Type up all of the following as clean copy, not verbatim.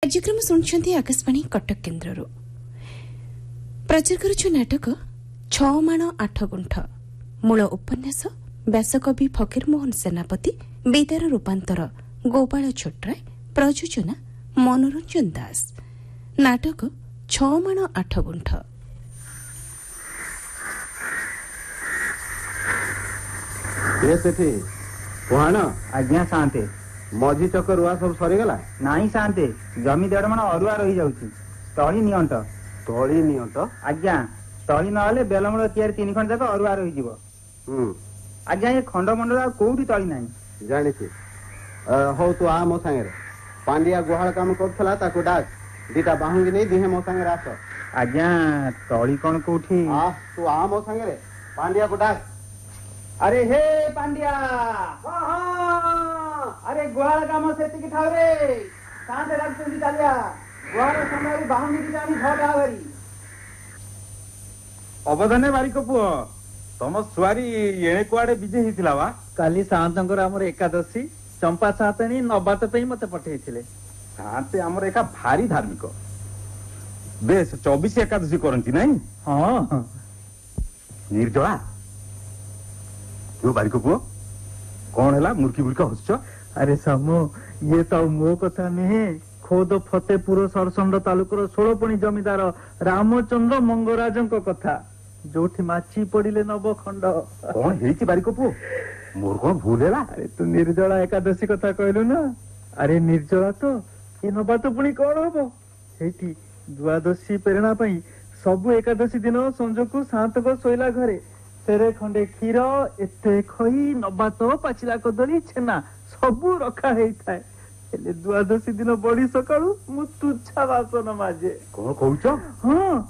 କାର୍ଯ୍ୟକ୍ରମ ଶୁଣୁଛନ୍ତି ଆକାଶବାଣୀ କଟକ କେନ୍ଦ୍ରରୁ। ପ୍ରଚାର କରୁଛୁ ନାଟକ 6 ମାଣ 8 ଗୁଣ୍ଠ। ମୂଳ ଉପନ୍ୟାସ ବ୍ୟାସକବି ଫକୀରମୋହନ ସେନାପତି, ବେଦାର ରୂପାନ୍ତର ଗୋପାଳ ଛୋଟରାୟ, ପ୍ରଯୋଜନା ମନୋରଞ୍ଜନ ଦାସ। ନାଟକ 6 ମାଣ 8 ଗୁଣ୍ଠ। ଆଜ୍ଞା ସାନ୍ତେ। ମଝି ଚକ ରୁଆ ସବୁ ସରିଗଲା? ନାଇଁ ସାନ୍ତେ, ଜମି 1.5 ମାଣ ଅରୁଆ ରହିଯାଉଛି। ତଳି ନିଅଣ୍ଟ। ତଳି ନିଅଣ୍ଟ? ଆଜ୍ଞା, ତଳି ନହେଲେ ବେଲମୂଳ ତିଆରି 3 ଖଣ୍ଡ ଯାକ ଅରୁଆ ରହିଯିବ। ଆଜ୍ଞା, ଏ ଖଣ୍ଡମଣ୍ଡଳ ଆଉ କୋଉଠି ତଳି ନାହିଁ। ଜାଣିଛି। ହଉ ତୁ ଆ ମୋ ସାଙ୍ଗରେ। ପାଣ୍ଡିଆ ଗୁହାଳ କାମ କରୁଥିଲା, ତାକୁ ଡାକ। 2ଟା ବାହୁଙ୍ଗି ନେଇ ଦିହେଁ ମୋ ସାଙ୍ଗରେ ଆସ। ଆଜ୍ଞା, ତଳି କଣ କୋଉଠି? ତୁ ଆ ମୋ ସାଙ୍ଗରେ, ପାଣ୍ଡିଆକୁ ଡାକ। ଆରେ ହେ ପାଣ୍ଡିଆ, ଆରେ ଗୁହାଳ କାମ ସେତିକି ଥାଉ ରେ। ସାନ୍ତେ ଡାକୁଛନ୍ତି ଚାଲିଆ। ଗୁହାଳ ସମୟରେ ବାହୁଙ୍ଗି ଦିଟା ଆଣି ଘର ବାହାରି। ଅବଧାନେ ବାରିକ ପୁଅ, ତମ ସୁଆରୀ ଏଣେ କୁଆଡେ ବିଜେ ହେଇଥିଲା ବା? କାଲି ସାଆନ୍ତଙ୍କର ଆମର ଏକାଦଶୀ, ଚମ୍ପା ସାଆନ୍ତାଣୀ ନବାତ ପାଇଁ ମତେ ପଠେଇଥିଲେ। ସାଆନ୍ତେ ଆମର ଏକା ଭାରି ଧାର୍ମିକ। ବେଶ 24 ଏକାଦଶୀ କରନ୍ତି ନାଇଁ? ହଁ। ନିର୍ଜଳା, ବାରିକ ପୁଅ କଣ ହେଲା? ମୁର୍କି ମୁର୍କା ହସୁଛ? ଆରେ ସାମୁ, ଇଏ ତ ମୋ କଥା ନୁହେଁ, ଖୋଦ ଫତେପୁର ସରସଣ୍ଡ ତାଲୁକର 16ପଣି ଜମିଦାର ରାମଚନ୍ଦ୍ର ମଙ୍ଗରାଜଙ୍କ କଥା, ଯୋଉଠି ମାଛି ପଡିଲେ ନବ ଖଣ୍ଡ। କଣ ହେଇଛି ବାରିକ ପୁଅ? ମୋର କଣ ଭୁଲ ହେଲା? ଆରେ ତୁ ନିର୍ଜଳା ଏକାଦଶୀ କଥା କହିଲୁ ନା? ଆରେ ନିର୍ଜଳା ତ, ଏ ନବାତ ପୁଣି କଣ ହବ? ସେଇଠି ଦ୍ୱାଦଶୀ ପ୍ରେରଣା ପାଇଁ ସବୁ ଏକାଦଶୀ ଦିନ ସଞ୍ଜକୁ ସାଆନ୍ତଙ୍କ ଶୋଇଲା ଘରେ ତେରେ ଖଣ୍ଡେ କ୍ଷୀର, ଏତେ ଖଇ, ନବାତ, ପାଚିଲା କଦଳୀ, ଛେନା ସବୁ ରଖା ହେଇଥାଏ। ହେଲେ ଦ୍ୱାଦଶୀ ଦିନ ବଢି ସକାଳୁ ମୁଁ ତୁଚ୍ଛା ବାସନ ମାଜେ। କଣ କହୁଛ? ହଁ,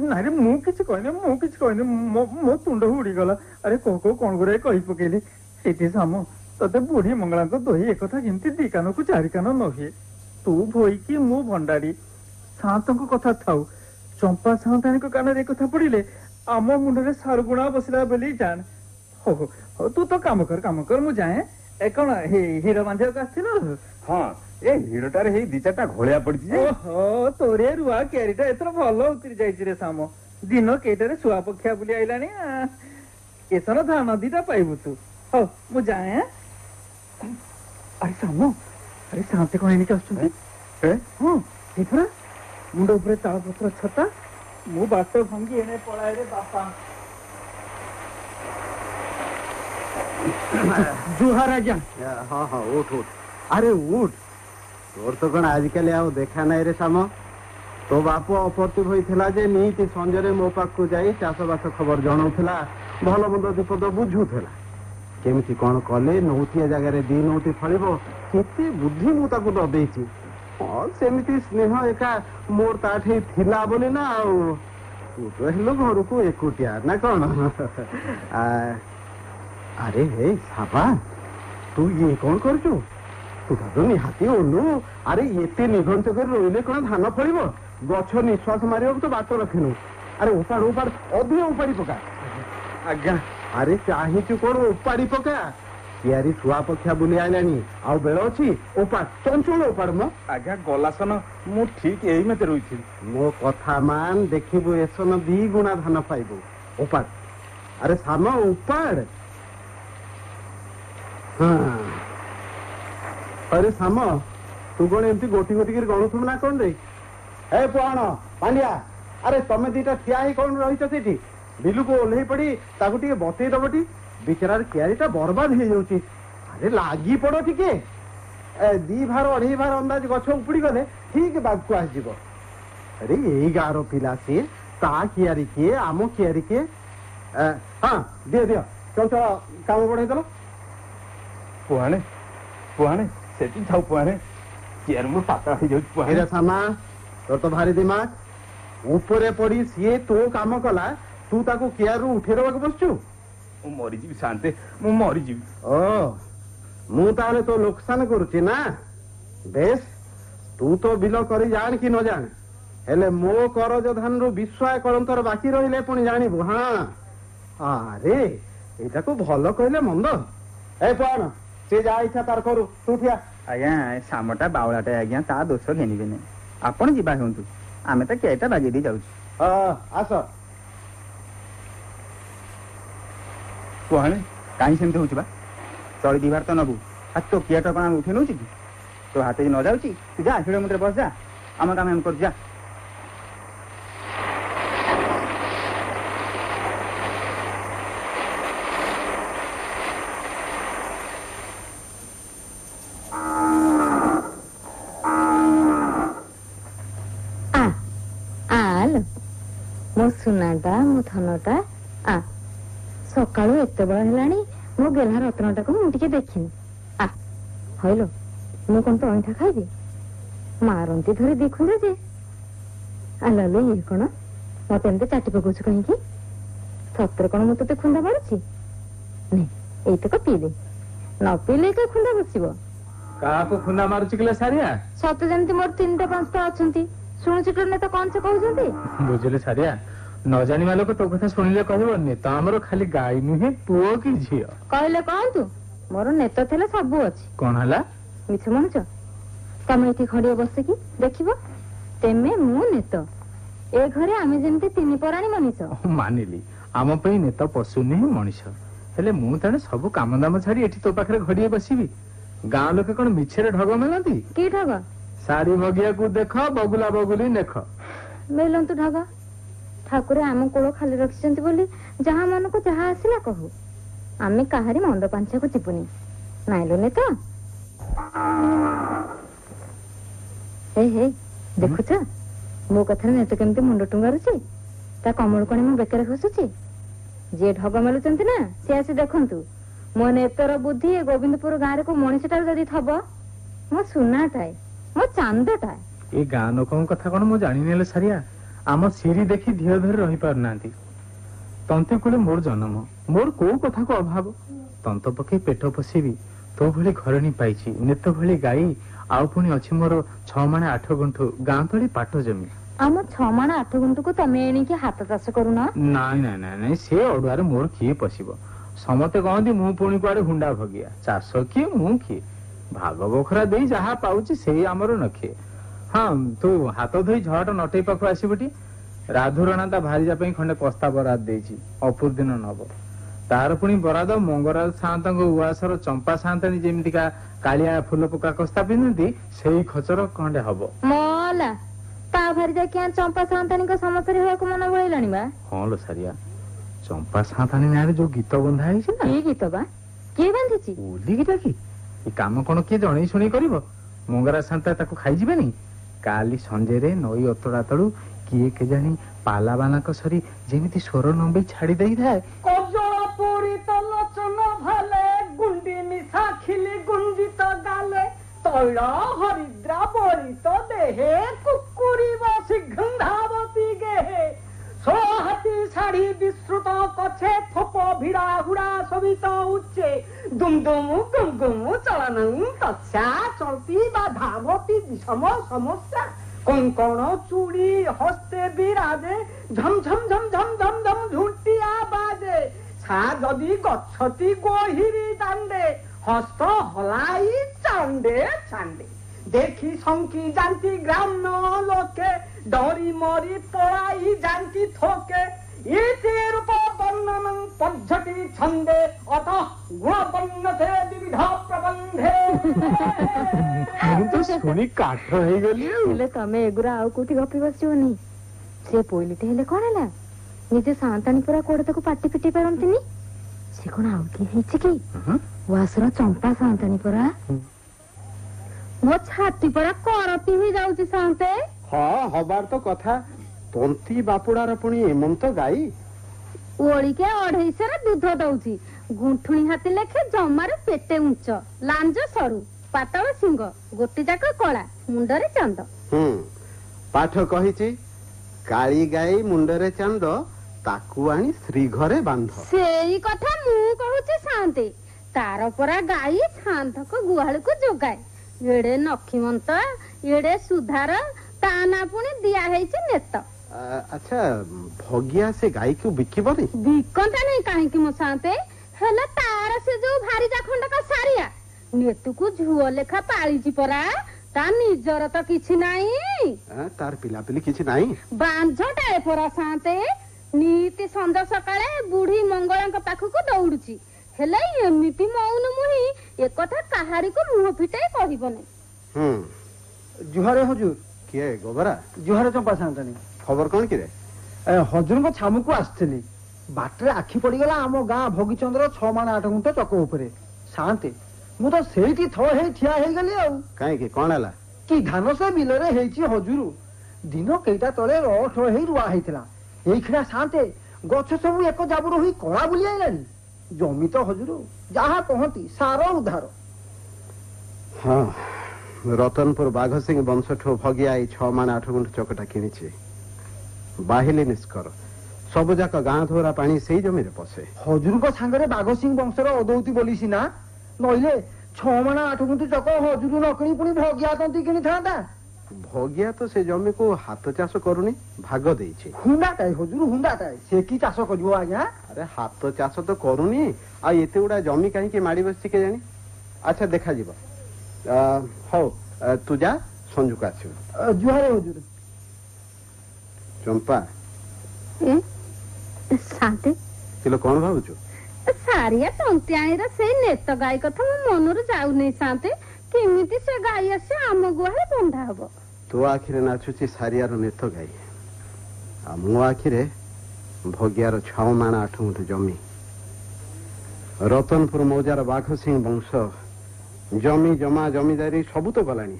ନାଇଁ ମୁଁ କିଛି କହିନି, ମୋ ତୁଣ୍ଡ ଉଡିଗଲା। ଆରେ କୋଉ କଣ ଗୁଡାଏ କହି ପକେଇଲି। ସେଇଠି ସାମ, ତତେ ବୁଢୀ ମଙ୍ଗଳାଙ୍କ ଦହି ଏକଥା ଯେମିତି 2 କାନକୁ 4 କାନ ନହୁଏ। ତୁ ଭୋଇକି ମୁଁ ଭଣ୍ଡାରୀ। ସାଆନ୍ତଙ୍କ କଥା ଥାଉ, ଚମ୍ପା ସାଆନ୍ତାଣୀଙ୍କ କାନରେ ଏ କଥା ପଡିଲେ ଆମ ମୁଣ୍ଡରେ ସାରୁଗୁଣା ବସିଲା ବୋଲି ଜାଣ। ହଉ ତୁ ତ କାମ କର, ମୁଁ ଯାଏ। ଏ କଣ ହିର ବାନ୍ଧିବାକୁ ଆସିଥିଲ? ହଁ, ଏ ହିରଟାରେ ହେଇ 2-4ଟା ଘୋଳିଆ ପଡିଛି। ଓହୋ, ତୋରେ ରୁଆ କ୍ୟାରିଟା ଏଥର ଭଲ ଉତରି ଯାଇଛି ରେ ସାମ। ଦିନ କେଇଟାରେ ଶୁଆ ପକ୍ଷିଆ ବୁଲି ଆଇଲାଣି। ଏଥର ଧାନ 2ଟା ପାଇବୁ ତୁ। ହଉ ମୁଁ ଯାଏ। ଆରେ ସାମ, ଆରେ ସାଆନ୍ତେ କଣ ଏଣିକି ଆସୁଛନ୍ତି? ହଁ, ଏଥର ମୁଣ୍ଡ ଉପରେ ତାଳପତ୍ର ଛତା। ମୁଁ ବାଟ ଭଙ୍ଗି ଏଣେ ପଳାଏ ରେ ବାପା। ଜୁହାର ଆଜ୍ଞା। ହଁ ଉଠ। ଆରେ ଉଠ, ତୋର ତ କଣ ଆଜିକାଲି ଆଉ ଦେଖା ନାହିଁ ରେ ସାମ। ତୋ ବାପ ଅପର୍ତ୍ତିଭ ହୋଇଥିଲା ଯେ ନିତି ସଞ୍ଜରେ ମୋ ପାଖକୁ ଯାଇ ଚାଷବାସ ଖବର ଜଣାଉଥିଲା, ଭଲ ମନ୍ଦ ବିପଦ ବୁଝୁଥିଲା। କେମିତି କଣ କଲେ ନଉତିଆ ଜାଗାରେ 2 ନଉତି ଫଳିବ, କେତେ ବୁଦ୍ଧି ମୁଁ ତାକୁ ଦଦେଇଛି। ହଁ, ସେମିତି ସ୍ନେହ ଏକା ମୋର ତାଠି ଥିଲା ବୋଲି ନା। ଆଉ ତୁ ତ ହେଲୁ ଘରକୁ ଏକୁଟିଆ ନା କଣ? ଆରେ ହେ ସାବା, ତୁ ଇଏ କଣ କରୁଛୁ? ତୁ ତ ନିହାତି ଓଲୁ। ଆରେ ଏତେ ନିଘଞ୍ଚ କରି ରହିଲେ କଣ ଧାନ ଫଳିବ? ଗଛ ନିଶ୍ୱାସ ମାରିବାକୁ ତ ବାଟ ରଖିନୁ। ଆରେ ଉପାଡ ଅଧିକ ଉପାଡି ପକା। ଆଜ୍ଞା। ଆରେ ଚାହିଁଛୁ କଣ, ଉପାଡି ପକା। ତିଆରି ଶୁଆ ପକ୍ଷିଆ ବୁଲି ଆଇଲାଣି, ଆଉ ବେଳ ଅଛି? ଉପାଡ, ଚଞ୍ଚଳ ଉପାଡ ମ। ଆଜ୍ଞା, ଗଲାସନ ମୁଁ ଠିକ ଏଇ ମତେ ରହିଥିଲି। ମୋ କଥା ମାନ, ଦେଖିବୁ ଏସନ 2 ଗୁଣା ଧାନ ପାଇବୁ। ଉପାଡ। ଆରେ ସାମ, ଉପାଡ। ଆରେ ସାମ, ତୁ କଣ ଏମିତି ଗୋଟି ଗୋଟିକିରି ଗଣୁଥିବୁ ନା କଣ ରେ? ଏ ପୁଆଣ, ପାଣ୍ଡିଆ, ଆରେ ତମେ 2ଟା ଠିଆ ହେଇ କଣ ରହିଛ ସେଠି? ବିଲୁକୁ ଓହ୍ଲେଇ ପଡି ତାକୁ ଟିକେ ବତେଇ ଦବଟି। ବିଚରାର କିଆରିଟା ବର୍ବାଦ ହେଇଯାଉଛି। ଆରେ ଲାଗି ପଡ ଟିକେ। 2 ଭାର 2.5 ଭାର ଅନ୍ଦାଜ ଗଛ ଉପୁଡି ଗଲେ ଠିକ ବାଗକୁ ଆସିଯିବ। ଆରେ ଏଇ ଗାଁର ପିଲା ସିଏ, ତା କିଆରି କିଏ, ଆମ କିଆରି କିଏ? ହଁ, ଦିଅ ଚଞ୍ଚଳ କାମ ବଢେଇଦେଲ। ପୁହାଣେ ସେଠି ଥାଉ। ପୁହାଣେ କିଆରି ମୋର ପାତଳ ହେଇଯାଉଛି। ପୁହାଣେ ସାମା, ତୋର ତ ଭାରି ଦିମାଗ। ଉପରେ ପଡି ସିଏ ତୋ କାମ କଲା, ତୁ ତାକୁ କିଆରିରୁ ଉଠେଇ ଦେବାକୁ ବସିଛୁ? ମୁଁ ମରିଯିବି ସାନ୍ତେ, ମୁଁ ମରିଯିବି। ମୁଁ ତାହେଲେ ତୋ ଲୋକସାନ କରୁଛି ନା? ବେଶ, ତୁ ତ ବିଲ କରି ଜାଣ କି ନ ଜାଣ, ହେଲେ ମୋ କରଜ ଧାନରୁ ବିଶ୍ୱାୟ କଳନ୍ତର ବାକି ରହିଲେ ପୁଣି ଜାଣିବୁ। ହଁ, ଆରେ ଏଇଟାକୁ ଭଲ କହିଲେ ମନ୍ଦ। ଏ କଣ, ସେ ଯାହା ଇଚ୍ଛା ତାର କରୁ, ତୁ ଠିଆ। ଆଜ୍ଞା ସାମଟା ବାଉଳାଟା ଆଜ୍ଞା ତା ଦୋଷ ଘେନିବେନି ଆପଣ ଯିବା ହୁଅନ୍ତୁ ଆମେ ତ କେଇଟା ବାଗେଇ ଦେଇ ଯାଉଛୁ ଆସ କୁହଣି କାହିଁ ସେମିତି ହଉଛି ବା ଚଳି ଦିବାର ତ ନବୁ ଆଉ ତୋ କିଆଟା କଣ ଆମେ ଉଠେଇ ନେଉଛି କି ତୋ ହାତ ଯଦି ନ ଯାଉଛି ତୁ ଯା ଶିଳ ମୁଦ୍ରେ ବସ ଯା ଆମ କାମ ଆମେ କରୁଛୁ ଯା ମୋ ସୁନାଟା ମୋ ଧନଟା ଆ ସକାଳୁ ଏତେ ବେଳ ହେଲାଣି ମୋ ଗେହ୍ଲା ରତ୍ନଟାକୁ ମୁଁ ଟିକେ ଦେଖିନି ଆ ହଇଲୋ ମୁଁ କଣ ତ ଅଇଁଠା ଖାଇବି ମାରନ୍ତି ଧରି ଦେଖୁଛେ ଯେ ଆଲୋ ଇଏ କଣ ମତେ ଏମିତି ଚାଟି ପକଉଛୁ କାହିଁକି ସତରେ କଣ ମୁଁ ତତେ ଖୁନ୍ଦା ମାରୁଛି ନେ ଏଇତକ ପିଇଦେ ନ ପିଇଲେ ତ ଖୁନ୍ଦା ବସିବ କାହାକୁ ଖୁନ୍ଦା ମାରୁଛି କିଲେ ସାରିଆ ସତେ ଯେମିତି ମୋର 3ଟା 5ଟା ଅଛନ୍ତି ଶୁଣୁଛୁ ତ କଣ ସେ କହୁଛନ୍ତି ବୁଝିଲେ ସାରିଆ ନ ଜାଣିବା ଲୋକ ତୋ କଥା ଶୁଣିଲେ କହିବନି ତ ଆମର ଖାଲି ଗାଈ ନୁହେଁ ପୁଅ କି ଝିଅ କହିଲେ କହନ୍ତୁ ମୋର ନେତ ଥିଲେ ସବୁ ଅଛି କଣ ହେଲା ମିଛ ମନୁଛ ତମେ ଏଠି ଖଡିଏ ବସିକି ଦେଖିବ ତେମେ ମୁଁ ନେତ ଏ ଘରେ ଆମେ ଯେମିତି 3 ପରାଣୀ ମଣିଷ ମାନିଲି ଆମ ପାଇଁ ନେତ ପଶୁ ନୁହେଁ ମଣିଷ ହେଲେ ମୁଁ ତେଣେ ସବୁ କାମ ଦାମ ଛାଡି ଏଠି ତୋ ପାଖରେ ଘଡିଏ ବସିବି ଗାଁ ଲୋକେ କଣ ମିଛରେ ଢଗ ମେଲନ୍ତି କି ଢଗ ସାରି ଭଗିଆକୁ ଦେଖ ବଗୁଲା ବଗୁଲି ନେଖ ମେଲନ୍ତୁ ଢଗ ଠାକୁର ଆମ କୋଳ ଖାଲି ରଖିଛନ୍ତି ବୋଲି ଯାହା ମନକୁ ଯାହା ଆସିଲା କହୁ ଆମେ କାହାରି ମନ୍ଦ ପାଞ୍ଚାକୁ ଯିବୁନି ନାଇଁଲୋ ନେତ ହେ ଦେଖୁଛ ମୋ କଥାରେ ନେତ କେମିତି ମୁଣ୍ଡ ଟୁଙ୍ଗାରୁଛି ତା କମଳ କଣି ମୋ ବେକରେ ଘଷୁଛି ଯିଏ ଢଗ ମେଲୁଛନ୍ତି ନା ସେ ଆସି ଦେଖନ୍ତୁ ମୋ ନେତର ବୁଦ୍ଧି ଏ ଗୋବିନ୍ଦପୁର ଗାଁରେ କୋଉ ମଣିଷଟାରୁ ଯଦି ଥବ ମୋ ସୁନାଟାଏ ମୋ ଚାନ୍ଦଟାଏ ଏ ଗାଁ ଲୋକଙ୍କ କଥା କଣ ମୁଁ ଜାଣିନେଲେ ସାରିଆ ଆମ ସିରି ଦେଖି ଧିଅ ଧରି ରହିପାରୁନାହାନ୍ତି ତନ୍ତେ କୋଳେ ମୋର ଜନ୍ମ ମୋର କୋଉ କଥାକୁ ଅଭାବ ତନ୍ତ ପକେଇ ପେଟ ପୋଷିବି ତୋ ଭଳି ଘରଣୀ ପାଇଛି ନେତ ଭଳି ଗାଈ ଆଉ ପୁଣି ଅଛି ମୋର 6 ମାଣ 8 ଗୁଣ୍ଠୁ ଗାଁ ତଳି ପାଟ ଜମି ଆମ 6 ମାଣ 8 ଗୁଣ୍ଠୁକୁ ତମେ ଏଣିକି ହାତ ଚାଷ କରୁନ ନାଇଁ ନାଇଁ ନାଇଁ ନାଇଁ ସେ ଅଡୁଆରେ ମୋର କିଏ ପଶିବ ସମସ୍ତେ କହନ୍ତି ମୁଁ ପୁଣି କୁଆଡେ ହୁଣ୍ଡା ଭଗିଆ ଚାଷ କିଏ ମୁଁ କିଏ ଭାଗ ବଖରା ଦେଇ ଯାହା ପାଉଛି ସେଇ ଆମର ନଖିଏ ହଁ ତୁ ହାତ ଧୋଇ ଝଟ ନଟେଇ ପାଖକୁ ଆସିବୁଟି ରାଧୁରାଣା ତା ଭାରିଜା ପାଇଁ ଖଣ୍ଡେ କସ୍ତା ବରାଦ ଦେଇଛି ଅପୂର ଦିନ ନବ ତାର ପୁଣି ବରାଦ ମଙ୍ଗରାଜ ସାଆନ୍ତଙ୍କ ଉଆସର ଚମ୍ପା ସାଆନ୍ତାଣୀ ଯେମିତିକା କାଳିଆ ଫୁଲ ପକା କସ୍ତା ପିନ୍ଧନ୍ତି ସେଇ ଖଚର ଖଣ୍ଡେ ହବ ମଲା ତା ଭାରିଜା କିଆ ଚମ୍ପା ସାଆନ୍ତାଣୀଙ୍କ ସମସ୍ତରେ ହେବାକୁ ମନ ବଳେଇଲାଣି ବା ହଁ ଲୋ ସାରିଆ ଚମ୍ପା ସାଆନ୍ତାଣୀ ନାଁରେ ଯୋଉ ଗୀତ ବନ୍ଧା ହେଇଛି ନା କି ଗୀତ ବା କିଏ ବାନ୍ଧିଛି ଓଲି ଗୀତ କି ଏ କାମ କଣ କିଏ ଜଣେଇ ଶୁଣେଇ କରିବ ମଙ୍ଗରାଜ ସାଆନ୍ତା ତାକୁ ଖାଇଯିବେନି କାଲି ସଞ୍ଜରେ ନଈ ଅତଡା ତଳୁ କିଏ କେଜାଣି ପାଲାବାନାଙ୍କ ସରି ଯେମିତି ସ୍ୱର ନମ୍ବେଇ ଛାଡି ଦେଇଥାଏ କଜଳ ପୂରିତ ଲୋଚନ ଭାଲେ ଗୁଣ୍ଡି ମିଶା ଖିଲି ଗୁଞ୍ଜିତ ଗାଲେ ତୈଳ ହରିଦ୍ରା ବଳିତ ଦେহে କୁକୁରିବ ସିଗନ୍ଧାବତୀ ଗେহে সোহাতি শাড়ি বিস্তৃত কছে থোপ ভিড়া হুড়া শোভিত উচ্চে দুমদুমু গুমগুমু চলনং তৎসা চলতি বা ধাবতি বিষম সমস্যা কঙ্কণ চুড়ি হস্তে বিরাজে ঝমঝম ঝমঝম ঝমঝম ঝুটিয়া বাজে সা যদি গচ্ছতি গহিরি দাণ্ডে হস্ত হলাই চাণ্ডে চাণ্ডে দেখি শঙ্কি জানতি গ্রাম্য লোকে ডরি মরি পড়াই জানতি থোকে ইতি রূপ বর্ণনং পদ্ধতি ছন্দে অত গুণবর্ণতে বিবিধ প্রবন্ধে ମୁଁ ତ ଶୁଣି କାଠ ହେଇଗଲି ଆଉ ହେଲେ ତମେ ଏଗୁରା ଆଉ କୋଉଠି ଗପି ବସିବନି ସେ ପୋଇଲିଟେ ହେଲେ କଣ ହେଲା ନିଜେ ସାଆନ୍ତାଣୀ ପରା କୋଉଠି ତାକୁ ପାଟି ପିଟି ପାରନ୍ତିନି ସେ କଣ ଆଉ କିଏ ହେଇଛି କି ଉଆସର ଚମ୍ପା ସାଆନ୍ତାଣୀ ପରା ମୋ ଛାତି ପରା କରତି ହେଇଯାଉଛି ସାଆନ୍ତେ ହଁ ହବାର ତ କଥା ତନ୍ତୀ ବାପୁଡାର ପୁଣି ଏମନ୍ତ ଗାଈ ଓଳିକେ 250ରେ ଦୁଧ ଦଉଛି ଗୁଣ୍ଠୁଣି ହାତୀ ଲେଖେ ଜମାରୁ ପେଟେ ଉଞ୍ଚ ଲାଞ୍ଜ ସରୁ ପାତଳ ସିଂହ ଗୋଟି ଯାକ କଳା ମୁଣ୍ଡରେ ଚାନ୍ଦ ପାଠ କହିଛି କାଳି ଗାଈ ମୁଣ୍ଡରେ ଚାନ୍ଦ ତାକୁ ଆଣି ଶ୍ରୀ ଘରେ ବାନ୍ଧ ସେଇ କଥା ମୁଁ କହୁଛି ସାଆନ୍ତେ ତାର ପରା ଗାଈ ସାଆନ୍ତକ ଗୁହାଳକୁ ଯୋଗାଏ ଏଡେ ନଖିମନ୍ତ ଏଡେ ସୁଧାର ତା ନା ପୁଣି ଦିଆ ହେଇଛି ନେତ ଆଚ୍ଛା ଭଗିଆ ସେ ଗାଈକୁ ବିକିବନି ବିକନ୍ତା ନାଇଁ କାହିଁକି ମୋ ସାଆନ୍ତେ ହେଲେ ତାର ସେ ଯୋଉ ଭାରିଜା ଖଣ୍ଡକ ସାରିଆ ନେତୁକୁ ଝୁଅ ଲେଖା ପାଳିଛି ପରା ତା ନିଜର ତ କିଛି ନାହିଁ ତାର ପିଲାପିଲି କିଛି ନାହିଁ ବାଞ୍ଝଟାଏ ପରା ସାନ୍ତେ ନୀତି ସନ୍ଧ୍ୟା ସକାଳେ ବୁଢୀ ମଙ୍ଗଳାଙ୍କ ପାଖକୁ ଦୌଡୁଛି ହେଲେ ଏମିତି ମୌନ ମୁହିଁ ଏକଥା କାହାରିକୁ ମୁହଁ ଫିଟାଇ କହିବନି ଜୁହାରେ ହଜୁର କିଏ ଗୋବରା ଜୁହାରେ ଚମ୍ପା ସାନ୍ତାଣୀ ଖବର କଣ କିରେ ହଜୁରଙ୍କ ଛାମୁକୁ ଆସିଥିଲି ବାଟରେ ଆଖି ପଡିଗଲା ଆମ ଗାଁ ଭଗିଚନ୍ଦ୍ର 6 ମାଣ 8 ଗୁଣ୍ଠ ଚକ ଉପରେ ସାନ୍ତେ ମୁଁ ତ ସେଇଠି ଥୟ ହେଇ ଠିଆ ହେଇଗଲି ଆଉ କାହିଁକି କଣ ହେଲା କି ଧାନ ସେ ବିଲରେ ହେଇଛି ହଜୁରୁ ଦିନ କେଇଟା ତଳେ ରଠ ହେଇ ରୁଆ ହେଇଥିଲା ଏଇଖିଣା ସାନ୍ତେ ଗଛ ସବୁ ଏକ ଜାବୁର ହୋଇ କଳା ବୁଲି ଆଇଲାଣି ଜମି ତ ହଜୁରୁ ଯାହା କହନ୍ତି ସାର ଉଦ୍ଧାର ହଁ ରତନପୁର ବାଘ ସିଂ ବଂଶଠୁ ଭଗିଆ ଏଇ 6 ମାଣ 8 ଗୁଣ୍ଠ ଚକଟା କିଣିଛି ବାହିଲି ନିଷ୍କର ସବୁ ଯାକ ଗାଁ ଧୋରା ପାଣି ସେଇ ଜମିରେ ପଶେ ହଜୁରଙ୍କ ସାଙ୍ଗରେ ବାଘ ସିଂ ବଂଶର ଅଦୌତି ବୋଲି ସିନା ନଇଲେ 6 ମାଣ 8 ଗୁଣ୍ଠ ଚକ ହଜୁରୁ ନ କିଣି ପୁଣି ଭଗିଆ ତନ୍ତି କିଣିଥାନ୍ତା ଭଗିଆ ତ ସେ ଜମିକୁ ହାତ ଚାଷ କରୁନି ଭାଗ ଦେଇଛି ହୁଣ୍ଡାଟାଏ ହଜୁରୁ ହୁଣ୍ଡାଟାଏ ସେ କି ଚାଷ କରିବ ଆଜ୍ଞା ଆରେ ହାତ ଚାଷ ତ କରୁନି ଆଉ ଏତେ ଗୁଡା ଜମି କାହିଁକି ମାଡି ବସିଛି କେଜାଣି ଆଚ୍ଛା ଦେଖାଯିବ ହଉ ତୁ ଯା ସଞ୍ଜୁକୁ ଆସିବୁ ଜୁହାରେ ହଜୁର ଚମ୍ପା ସାନ୍ତେ କିଲୋ କଣ ଭାବୁଛୁ ସାରିଆ ତନ୍ତିଆଣୀର ସେଇ ନେତ ଗାଈ କଥା ମୋ ମନରୁ ଯାଉନି ସାନ୍ତେ କେମିତି ସେ ଗାଈ ଆସି ଆମ ଗୁହାଳେ ବନ୍ଧା ହବ ତୋ ଆଖିରେ ନାଚୁଛି ସାରିଆର ନେତ ଗାଈ ଆଉ ମୋ ଆଖିରେ ଭଗିଆର 6 ମାଣ 8 ଗୁଣ୍ଠ ଜମି ରତନପୁର ମୌଜାର ବାଘ ସିଂ ବଂଶ ଜମି ଜମା ଜମିଦାରୀ ସବୁ ତ ଗଲାଣି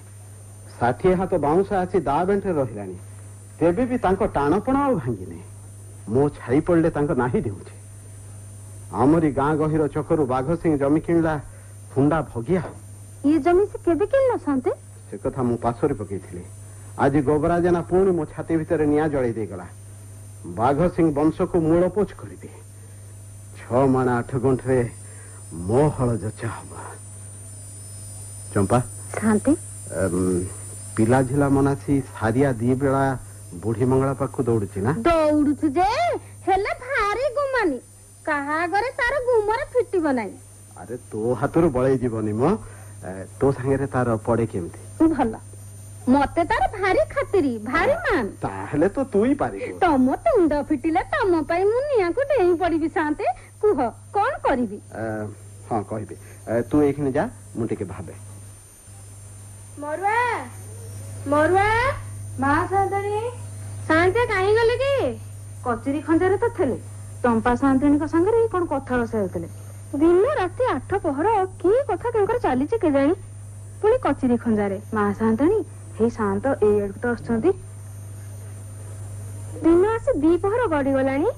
60 ହାତ ବାଉଁଶ ଆସି ଦା ବେଣ୍ଟରେ ରହିଲାଣି ତେବେ ବି ତାଙ୍କ ଟାଣପଣ ଆଉ ଭାଙ୍ଗିନି ମୋ ଛାଇ ପଡ଼ିଲେ ତାଙ୍କ ନାହିଁ ଦେଉଛି ଆମରି ଗାଁ ଗହିର ଚକରୁ ବାଘ ସିଂ ଜମି କିଣିଲା ହୁଣ୍ଡା ଭଗିଆ ଇଏ ଜମି ସେ କେବେ କିଣିଲ ସାନ୍ତେ ସେ କଥା ମୁଁ ପାଶରେ ପକେଇଥିଲି ଆଜି ଗୋବରା ଜେନା ପୁଣି ମୋ ଛାତି ଭିତରେ ନିଆଁ ଜଳେଇ ଦେଇଗଲା ବାଘ ସିଂ ବଂଶକୁ ମୂଳପୋଛ କରିବି 6 ମାଣ 8 ଗୁଣ୍ଠରେ ମୋ ହଳ ଜଚା ହବ ଚମ୍ପା ସାନ୍ତେ ପିଲା ଝିଲା ମନାସି ସାରିଆ 2 ବେଳା ବୁଢୀ ମଙ୍ଗଳା ପାଖକୁ ଦୌଡୁଛି ନା ଦୌଡୁଛୁ ଯେ ହେଲେ ଭାରି ଗୁମାନି କାହା ଘରେ ତାର ଗୁମରେ ଫିଟିବ ନାହିଁ ଆରେ ତୋ ହାତରୁ ବଳେଇ ଯିବନି ମ ତୋ ସାଙ୍ଗରେ ତାର ପଡେ କେମିତି ଭଲ ମତେ ତାର ଭାରି ଖାତିରି ଭାରି ମାନ ତାହେଲେ ତ ତୁ ହିଁ ପାରିବୁ ତମ ତୁଣ୍ଡ ଫିଟିଲେ ତମ ପାଇଁ ମୁଁ ନିଆଁକୁ ଡେଇଁ ପଡିବି ସାନ୍ତେ କୁହ କଣ କରିବି ହଁ କହିବି ତୁ ଏଇଖିଣି ଯା ମୁଁ ଟିକେ ଭାବେ ମରୁଆ ମରୁଆ ମା ସାନ୍ତାଣୀ ସାନ୍ତେ କାହିଁ ଗଲେ କି କଚେରୀ ଖଞ୍ଜାରେ ତ ଥିଲେ ଚମ୍ପା ସାନ୍ତାଣୀଙ୍କ ସାଙ୍ଗରେ କଣ କଥା ବସାଉଥିଲେ ଦିନ ରାତି 8 ପହର କି କଥା ତାଙ୍କର ଚାଲିଛି କେଜାଣି ପୁଣି କଚେରୀ ଖଞ୍ଜାରେ ମା ସାନ୍ତାଣୀ ହେଇ ଶାନ୍ତ ଏଇ ଆଡକୁ ତ ଆସୁଛନ୍ତି ଦିନ ଆସି 2 ପହର ଗଡିଗଲାଣି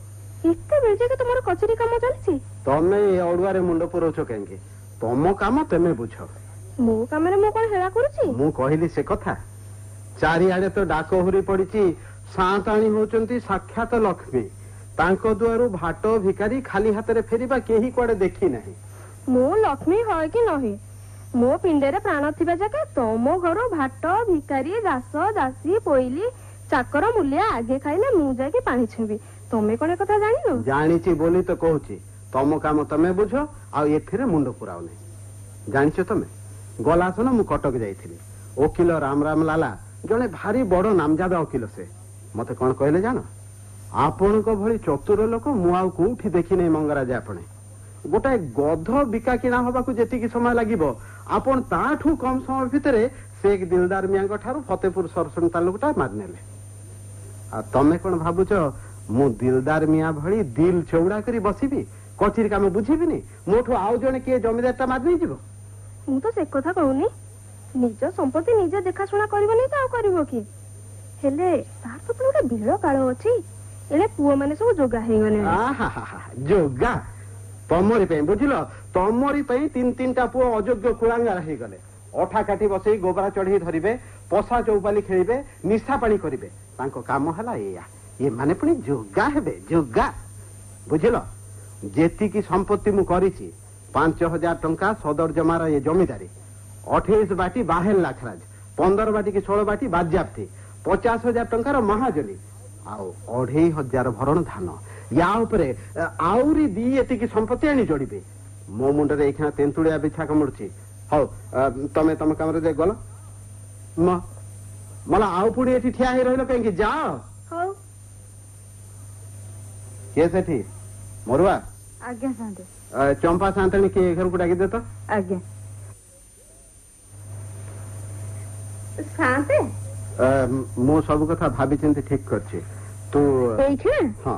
ଏତେ ବେଳେ ଯାକେ ତମର କଚେରୀ କାମ ଚାଲିଛି ତମେ ଏ ଅଡୁଆରେ ମୁଣ୍ଡ ପୁରଉଛ କାହିଁକି ତମ କାମ ତମେ ବୁଝ ମୋ କାମରେ ମୁଁ କଣ ହେଳା କରୁଛି ମୁଁ କହିଲି ସେ କଥା ଚାରିଆଡେ ତ ଡାକ ହୁରି ପଡିଛି ସାନ୍ତାଣୀ ହଉଛନ୍ତି ସାକ୍ଷାତ ଲକ୍ଷ୍ମୀ ତାଙ୍କ ଦୁଆରୁ ଭାଟ ଭିକାରୀ ଖାଲି ହାତରେ ଫେରିବା କେହି କୁଆଡେ ଦେଖି ନାହିଁ ମୁଁ ଲକ୍ଷ୍ମୀ হয় କି ନହିଁ ମୋ ପିଣ୍ଡରେ ପ୍ରାଣ ଥିବା ଯାକେ ତମ ଘର ଭାଟ ଭିକାରୀ ଦାସ ଦାସୀ ପୋଇଲି ଚାକର ମୂଲିଆ ଆଗେ ଖାଇଲେ ମୁଁ ଯାଇକି ପାଣି ଛୁଇଁବି ତମେ କଣ କଥା ଜାଣିନ ଜାଣିଛି ବୋଲି ତ କହୁଛି ତମ କାମ ତମେ ବୁଝ ଆଉ ଏଥିରେ ମୁଣ୍ଡ ପୁରାଉନି ଜାଣିଛ ତମେ ଗଲା ଥର ମୁଁ କଟକ ଯାଇଥିଲି ଓକିଲ ରାମ ରାମ ଲାଲା ଜଣେ ଭାରି ବଡ ନାମଜାଦା ଓକିଲ ସେ ମତେ କଣ କହିଲେ ଜାଣ ଆପଣଙ୍କ ଭଳି ଚତୁର ଲୋକ ମୁଁ ଆଉ କୋଉଠି ଦେଖିନି ମଙ୍ଗରାଜ ଆପଣ ଗୋଟାଏ ଗଧ ବିକା କିଣା ହବାକୁ ଯେତିକି ସମୟ ଲାଗିବ ଆପଣ ତାଠୁ କମ ସମୟ ଭିତରେ ଶେଖ ଦିଲଦାର ମିଆଁଙ୍କ ଠାରୁ ଫତେପୁର ସରସନ ତାଲୁକଟା ମାରିନେଲେ ଆଉ ତମେ କଣ ଭାବୁଛ ମୁଁ ଦିଲଦାର ମିଆଁ ଭଳି ଦିଲ ଚଉଡା କରି ବସିବି କଚେରୀ କାମ ବୁଝିବିନି ମୋଠୁ ଆଉ ଜଣେ କିଏ ଜମିଦାରଟା ମାରି ନେଇଯିବ ମୁଁ ତ ସେ କଥା କହୁନି ନିଜ ସମ୍ପତ୍ତି ନିଜେ ଦେଖାଶୁଣା କରିବନି ତ ଆଉ କରିବ କି ହେଲେ ତାର ତ ଗୋଟେ ବିଳ କାଳ ଅଛି ଏଣେ ପୁଅ ମାନେ ସବୁ ଯୋଗା ହେଇଗଲେ ଯୋଗା ତମରି ପାଇଁ ବୁଝିଲ ତମରି ପାଇଁ 3-3ଟା ପୁଅ ଅଯୋଗ୍ୟ କୁଳାଙ୍ଗାର ହେଇଗଲେ ଅଠା କାଠି ବସେଇ ଗୋବରା ଚଢେଇ ଧରିବେ ପଶା ଚୌପାଲି ଖେଳିବେ ନିଶା ପାଣି କରିବେ ତାଙ୍କ କାମ ହେଲା ଏଇଆ ଏମାନେ ପୁଣି ଯୋଗା ହେବେ ଯୋଗା ବୁଝିଲ ଯେତିକି ସମ୍ପତ୍ତି ମୁଁ କରିଛି 5,000 ଟଙ୍କା ସଦର ଜମାର ଏ ଜମିଦାରୀ 28 ବାଟି ବାହେଲ ଲାଖରାଜ 15 ବାଟି କି 16 ବାଟି ବାଜ୍ୟାପ୍ତି 50,000 ଟଙ୍କାର ମହାଜନୀ ଆଉ 2,500 ଭରଣ ଧାନ ୟା ଉପରେ ଆହୁରି 2 ଏତିକି ସମ୍ପତ୍ତି ଆଣି ଯୋଡିବେ ମୋ ମୁଣ୍ଡରେ ଏଇଖିଣା ତେନ୍ତୁଳିଆ ବିଛା କାମୁଡୁଛି ହଉ ତମେ ତମ କାମରେ ଯାଇ ଗଲ ମଲା ଆଉ ପୁଣି ଏଠି ଠିଆ ହେଇ ରହିଲ କାହିଁକି ଯାଅ। ହଉ କିଏ ସେଠି ମରୁଆ ଆଜ୍ଞା ସାନ୍ତେ ଚମ୍ପା ସାନ୍ତାଣୀ କିଏ ଘରକୁ ଡାକିଦେ ତ। ଆଜ୍ଞା ସାନ୍ତେ ମୁଁ ସବୁ କଥା ଭାବିଚିନ୍ତି ଠିକ କରିଛି ତୁ ଏଇଠି ହଁ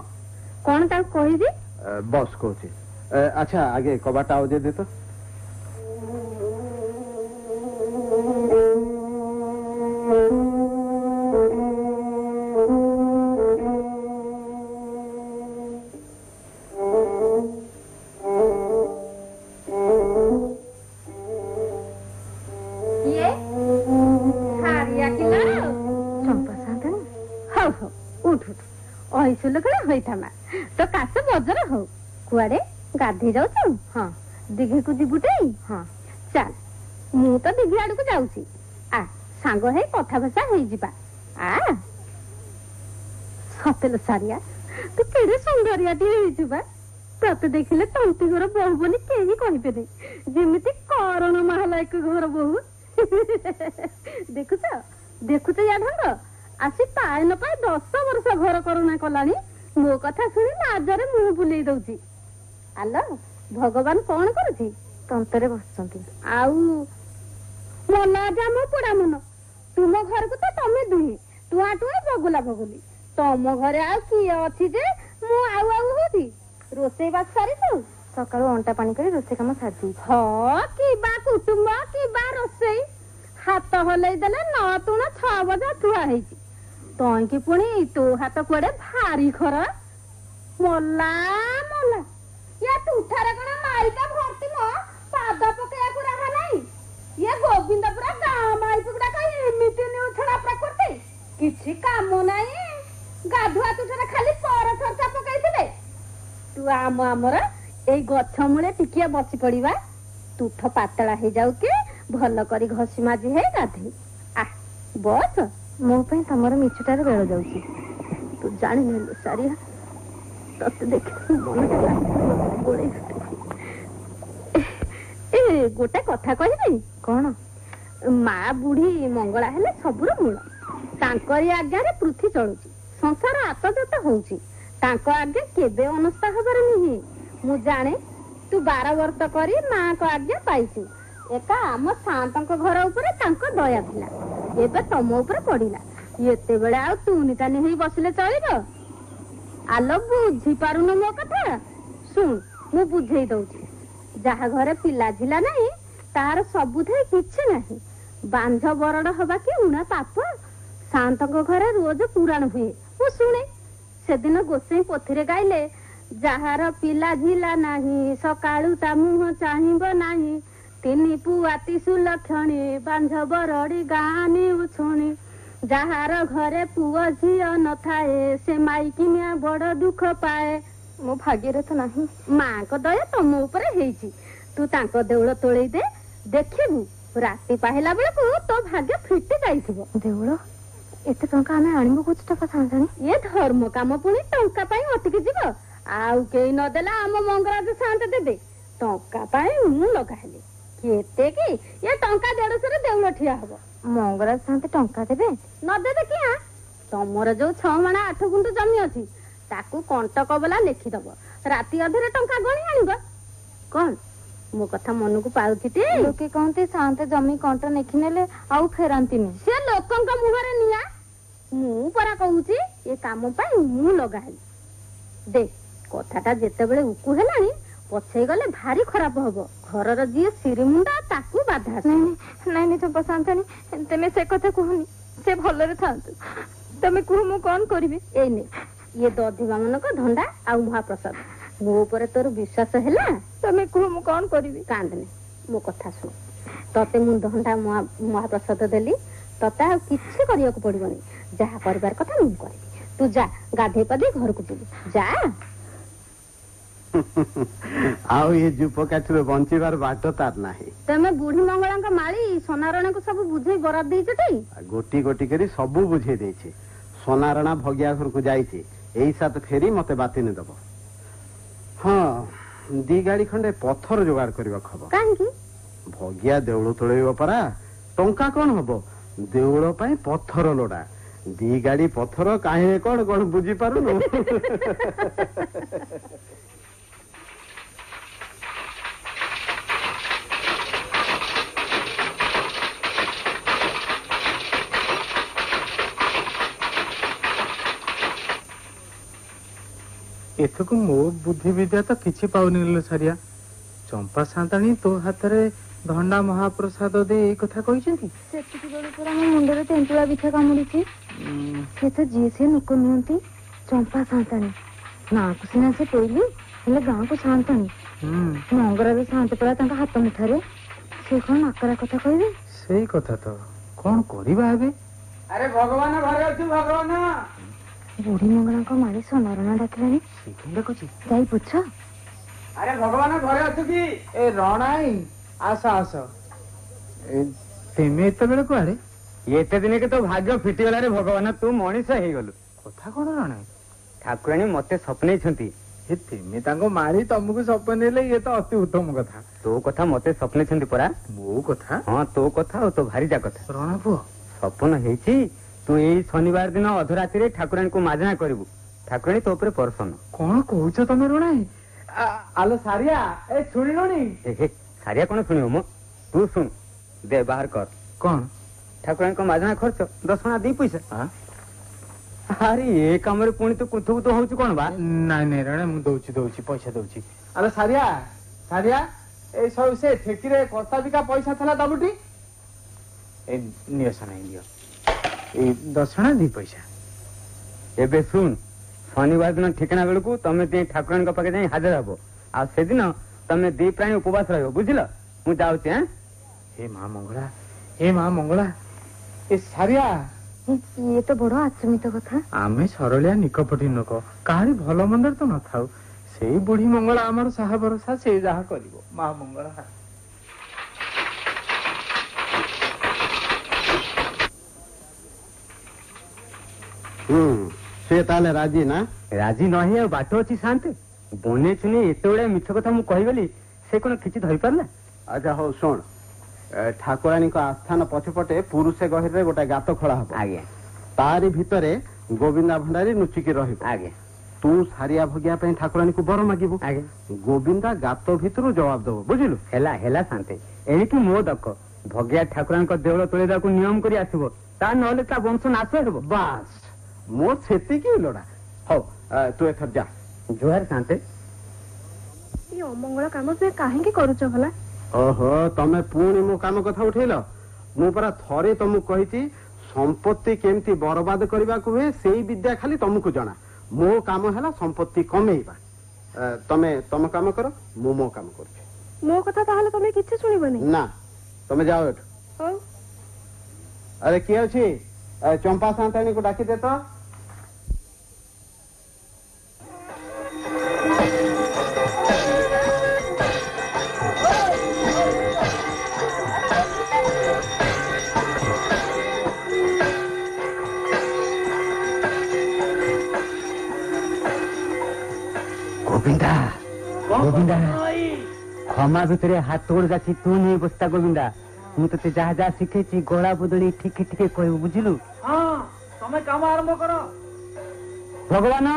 କଣ ତାକୁ କହିବି ବସ୍ କହୁଛି ଆଚ୍ଛା ଆଗେ କବାଟା ଆଉଜେଇ ଦେ ତ। तो काश बजर हो कुआडे गाधे जाऊ हाँ दिघी को जीवुटे हाँ चल मु तो दिघी आड़ को जाऊची आ सांग है कथा भाषा हो जिबा आ सतेलो सारिया तू केड़े सुंदरिया टी हो जिबा तते देखिले तंती घर बहु बोली केही कहिबे नै जेमिति करण महालायक घर बहु देखुछ या ढंग आसी पाए न पाए 10 वर्ष घर करुणा कलानी मो कथा सुनी लाजरे मुह बुलेई दउची आलो भगवान कौन करुची तंतरे बसचंती आउ मना जा मो पुडा मन तुम घर को तो तमे दुही तुआ टुए बगुला बगुली तम घरे आ की अछि जे मु आउ होती रोसे बात सारी तू सकाळो अंटा पानी करी रोसे काम साथी ह की बा कुटुंब की बा रोसे हाथ हलै देले न तुना 6 बजे थुआ हेची तों की पुणी तो हाथ कुआडे भारी खरा मोला मोला या तुठारे कण मारिका भर्ती म पाद पकेया को रहा नाही ये गोविंदपुरा गां माई पुगडा का एमिति न्यू छडा प्रकृति किछि काम नाही गाधुआ तुठारे खाली पर चर्चा पकाइथिले तू आमर एई गछ मुळे टिकिया बसी पड़िबा तुठ पातळा हे जाऊ के भल करी घसी माजी हे गाधे आ बस मो पे तमर मिछुटारे बेळ जाउची तू जानि नेलो सारिया तते देख मन बोले ए गोटे कथा कहिबी कोन मा बुढ़ी मंगला हेले सबुर मूल तांकरी आज्ञा रे पृथ्वी चलुची संसार आतजात होउची तांको आज्ञा केबे अनस्था हबर नहीं मु जाने तू 12 वर्ष करी मां को आज्ञा पाइछु एका आम शांतक घर ऊपर तांको दया थिला एबे तम ऊपर पड़िला एते बेले आ तू निता नहीं बसले चलिबो आलो बुझी पारुनो मो कथा सुन मु बुझेई दउची जहा घरे पिला झिला नहीं तार सबुथे किछि नहीं बांझ बरड हबा कि उना पाप शांतक घरे रोज पुराण हुए मु शुणे सेदिन गोसाई पोथिरे गाइले जहार पिला झिला नहीं सकाळू ता मुह चाहिबो नहीं तिनी पुआती सुलक्षणी बांझ बरडी गानी उछुणी जहार घरे पुआ झियो न थाए से माइकिनिया बड़ दुख पाए मो भाग्य तो नहीं मां को दया तम ऊपर हेची तू तांको देउळ तोळई दे देखिबू राती पाहिला बेलकू तो भाग्य फिटी जाइथिबो देउळ एते टंका आमे आनिबो कुछ टका सांसानी ये धर्म काम पुणी टंका पाई अटकी जीव आउ केई न देला आम मंगराज शांत देबे टंका पाई मु लगा हेली केते की ये टंका 150 देउळ ठिया हबो मंगराज शांत टंका देबे न देबे किया तमर जो 6 माणा 8 गुंठ जमी अछि ताकू कंटक बला लेखि दबो राती अधरे टंका गणी आनिबो कोन मो कथा मन को पाउछि ती लोके कहते शांत जमी कंट नेखि नेले आउ फेरांतिनी से लोकंक मुहरे निया मु परा कहूछि ए काम पाई मु लगाली दे कथाटा जेते बेले उकु हेलानी पछे गले भारी खराब हबो घरर जी सिरिमुंडा ताकू बाधा नहीं नहीं तो पसंतनी तमे से कथा कहनी से भलरे थांतु तमे कुह मु कोन करबी ए ने ये दधिवा मन को धंडा आ महाप्रसाद मो ऊपर तोर विश्वास हैला तमे कुह मु कोन करबी कांदने मो कथा सुन तते मु धंडा महाप्रसाद देली तता किछि करिया को पड़िबनी जहा परिवार कथा मु करबी तू जा गाधे पदे घर को जीबू जा आउ ये जुपकाठिर बंचिबार बाट तार नाही तमे बूढ़ी मंगलांका माली सोनारण को सब बुझे बराद देइछ तई गोटी गोटी करी सब बुझे देइछे सोनारणा भगिया घर को जाइछे एई साथ फेरी मते बातिने दबो हां दी गाड़ी खंडे पत्थर जोगाड़ करबा खबर काहे की ଭଗିଆ ଦେଉଳ ତୋଳେଇବ ପରା। ଟଙ୍କା କଣ ହବ, ଦେଉଳ ପାଇଁ ପଥର ଲୋଡା। 2 ଗାଡି ପଥର କାହିଁରେ କଣ ବୁଝିପାରୁନୁ? ଏଥକୁ ମୋ ବୁଦ୍ଧି ବିଦ୍ୟା ତ କିଛି ପାଉନି ଲୋ ସାରିଆ। ଚମ୍ପା ସାନ୍ତାଣୀ ତୋ ହାତରେ ଧଣ୍ଡା ମହାପ୍ରସାଦ ଦେଇ ଏଇ କଥା କହିଛନ୍ତି। ସେତିକି ବେଳୁ ପୁରା ମୋ ମୁଣ୍ଡରେ ତେନ୍ତୁଳା ବିଛା କାମୁଡିଛି। ସେ ତ ଯିଏ ସେ ଲୋକ ନୁହନ୍ତି, ଚମ୍ପା ସାନ୍ତାଣୀ। ନାଁକୁ ସିନା ସେ ପଇଲୁ, ହେଲେ ଗାଁକୁ ସାନ୍ତାଣୀ। ମଙ୍ଗରାଜ ସାନ୍ତ ପରା ତାଙ୍କ ହାତ ମୁଠାରେ। ସେ କଣ ନାକରା କଥା କହିବେ? ସେଇ କଥା ତ, କଣ କରିବା ଏବେ? ଆରେ ଭଗବାନ ଘରେ ଅଛୁ ଭଗବାନ। ବୁଢୀ ମଙ୍ଗଳାଙ୍କ ମାଳି ସନରଣା ଡାକିଲାଣି। ଦେଖୁଛି ଯାଇ ପୁଛ। ଆରେ ଭଗବାନ ଘରେ ଅଛୁ କି? ଏ ରଣାଇ ଆସ ଆସ। ତେମେ ଏତେବେଳେ କୁଆଡେ? ଏତେ ଦିନ କି ତୋ ଭାଗ୍ୟ ଫିଟିଗଲାରେ ଭଗବାନ, ତୁ ମଣିଷ ହେଇଗଲୁ। କଥା କଣ ରଣାଇ? ଠାକୁରାଣୀ ମତେ ସ୍ୱପ୍ନେଇଛନ୍ତି। ଏ ତେମେ ତାଙ୍କ ମାଳି ତମକୁ ସ୍ୱପ୍ନ ନେଲେ ଇଏ ତ ଅତି ଉତ୍ତମ କଥା। ତୋ କଥା ମତେ ସ୍ୱପ୍ନେଇଛନ୍ତି ପରା। ମୋ କଥା? ହଁ ତୋ କଥା ଆଉ ତୋ ଭାରିଜା କଥା। ରଣା ପୁଅ ସ୍ୱପ୍ନ ହେଇଛି ତୁ ଏଇ ଶନିବାର ଦିନ ଅଧରାତିରେ ଠାକୁରାଣୀକୁ ମାଜଣା କରିବୁ। ଠାକୁରାଣୀ ତୋ ଉପରେ ପ୍ରସନ୍ନ। କଣ କହୁଛ ତମେ ରଣାଇ? ଆଲୋ ସାରିଆ, ଏ ଶୁଣିଲଣି? ସାରିଆ କଣ ଶୁଣିବ ମୁଁ? ତୁ ଶୁଣ, ଦେ ବାହାର କର। କଣ? ଠାକୁରାଣୀଙ୍କ ମାଜଣା ଖର୍ଚ୍ଚ 10 ଅଣା 2 ପଇସା। ଆରେ ଏ କାମରେ ପୁଣି ତୁ କୁତୁକୁତୁ ହଉଛୁ କଣ ବା? ନାଇଁ ରଣା, ମୁଁ ଦଉଛି ପଇସା ଦଉଛି। ଆଲୋ ସାରିଆ, ସାରିଆ, ଏଇ ସବୁ ସେ ଠେକିରେ କର୍ତ୍ତା ବିକା ପଇସା ଥିଲା ଦବୁଟି? ଏ ନିଅ ସାନାଇ ନିଅ, ଏଇ 10 ଅଣା 2 ପଇସା। ଏବେ ଶୁଣ, ଶନିବାର ଦିନ ଠିକଣା ବେଳକୁ ତମେ ଠାକୁରାଣୀଙ୍କ ପାଖେ ଯାଇ ହାଜର ହବ। ଆଉ ସେଦିନ ତମେ 2 ପ୍ରାଣୀ ଉପବାସ ରହିବ, ବୁଝିଲ? ମୁଁ ଯାଉଛି। ହେ ମା ମଙ୍ଗଳା, ହେ ମା ମଙ୍ଗଳା। ଏ ସାରିଆ, ଇଏ ତ ବଡ ଆଚମିତ କଥା। ଆମେ ସରଳିଆ ନିକପଟି ଲୋକ, କାହାରି ଭଲ ମନ୍ଦରେ ତ ନଥାଉ। ସେଇ ବୁଢୀ ମଙ୍ଗଳା ଆମର ସାହା ଭରସା, ସେ ଯାହା କରିବ। ମା ମଙ୍ଗଳା। ସେ ତାହେଲେ ରାଜି ନା? ରାଜି ନହିଁ ଆଉ ବାଟ ଅଛି ଶାନ୍ତେ। ବନେଇ ଚୁନି ଏତେ ଗୁଡେ ମିଛ କଥା ମୁଁ କହିଗଲି, ସେ କଣ କିଛି ଧରିପାରିଲା? ଆଚ୍ଛା ହଉ ଶୁଣ, ଠାକୁରାଣୀଙ୍କ ଆସ୍ଥାନ ପଛପଟେ ପୁରୁଷ ଗହୀରରେ ଗୋଟେ ଗାତ ଖୋଳା ହବ। ଆଜ୍ଞା। ତାରି ଭିତରେ ଗୋବିନ୍ଦା ଭଣ୍ଡାରୀ ଲୁଚିକି ରହିବ। ଆଜ୍ଞା। ତୁ ସାରିଆ ଭଗିଆ ପାଇଁ ଠାକୁରାଣୀକୁ ବର ମାଗିବୁ। ଆଜ୍ଞା। ଗୋବିନ୍ଦା ଗାତ ଭିତରୁ ଜବାବ ଦବ, ବୁଝିଲୁ? ହେଲା ଶାନ୍ତେ। ଏଣିକି ମୋ ଦକ ଭଗିଆ ଠାକୁରାଙ୍କ ଦେଉଳ ତୋଳିବାକୁ ନିୟମ କରି ଆସିବ, ତା ନହେଲେ ତା ବଂଶ ନାଶ ହେବ। ବାସ୍, ମୋ ସେତିକି ଲୋଡା। ହଉ ତୁ ଏଥର ଯା। ଜୁହାର ଶାନ୍ତେ। ଏ ଅମଙ୍ଗଳ କାମ ସେ କାହିଁକି କରୁଛ ଭଲା? ଓହୋ, ତମେ ପୁଣି ମୋ କାମ କଥା ଉଠେଇଲ। ମୁଁ ପରା ଥରେ ତମକୁ କହିଛି, ସମ୍ପତ୍ତି କେମିତି ବରବାଦ କରିବାକୁ ହୁଏ ସେଇ ବିଦ୍ୟା ଖାଲି ତମକୁ ଜଣା। ମୋ କାମ ହେଲା ସମ୍ପତ୍ତି କମେଇବା। ତମେ ତମ କାମ କର, ମୁଁ ମୋ କାମ କରୁଛି। ମୋ କଥା ତାହେଲେ ତମେ କିଛି ଶୁଣିବନି? ନା, ତମେ ଯାଅ ଏଠୁ। ହଉ। ଆରେ କିଏ ଅଛି? ଚମ୍ପା ସାନ୍ତାଣୀକୁ ଡାକିଦେ ତ। ଗୋବିନ୍ଦା, ଗୋବିନ୍ଦା, କ୍ଷମା ଭିତରେ ହାତ ଗୋଡ ଯାଚି ତୁ ନେଇ ବସ୍ତା। ଗୋବିନ୍ଦା, ମୁଁ ତତେ ଯାହା ଯାହା ଶିଖେଇଛି ଗଳା ବଦଳି ଟିକେ ଟିକେ କହିବୁ, ବୁଝିଲୁ? ହଁ, ତମେ କାମ ଆରମ୍ଭ କର। ଭଗବାନ,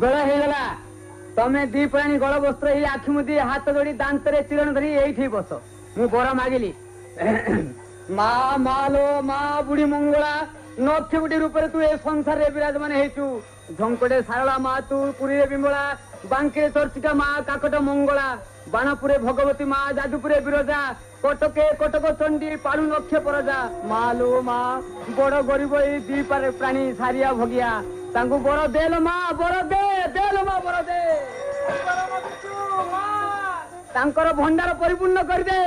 ଗଳ ହେଇଗଲା। ତମେ 2 ପ୍ରାଣୀ ଗଳ ବସ୍ତ୍ର ହେଇ ଆଖି ମୁଦି ହାତ ଯୋଡି ଦାନ୍ତରେ ଚିରଣ ଧରି ଏଇଠି ବସ। ମୁଁ ବର ମାଗିଲି। ମା ମାଲୋ ମା ବୁଢୀ ମଙ୍ଗଳା, ନକ୍ଷଗୁଟି ରୂପରେ ତୁ ଏ ସଂସାରରେ ବିରାଜମାନ ହେଇଛୁ। ଝଙ୍କଡେ ସାରଳା ମା ତୁ, ପୁରୀରେ ବିମଳା, ବାଙ୍କିରେ ଚର୍ଚ୍ଚିକା ମା କାକଟ ମଙ୍ଗଳା, ବାଣପୁରେ ଭଗବତୀ ମା, ଯାଜପୁରେ ବିରଜା, କଟକେ କଟକ ଚଣ୍ଡୀ, ପାଳୁ ଲକ୍ଷ ପରଜା। ମା ଲୋ ମା, ବଡ ଗରିବ ଏଇ 2 ପ୍ରାଣୀ ସାରିଆ ଭଗିଆ, ତାଙ୍କୁ ବର ଦେଲ ମା, ବର ଦେ, ଦେଲ ମା, ବର ଦେ। ତାଙ୍କର ଭଣ୍ଡାର ପରିପୂର୍ଣ୍ଣ କରିଦେ।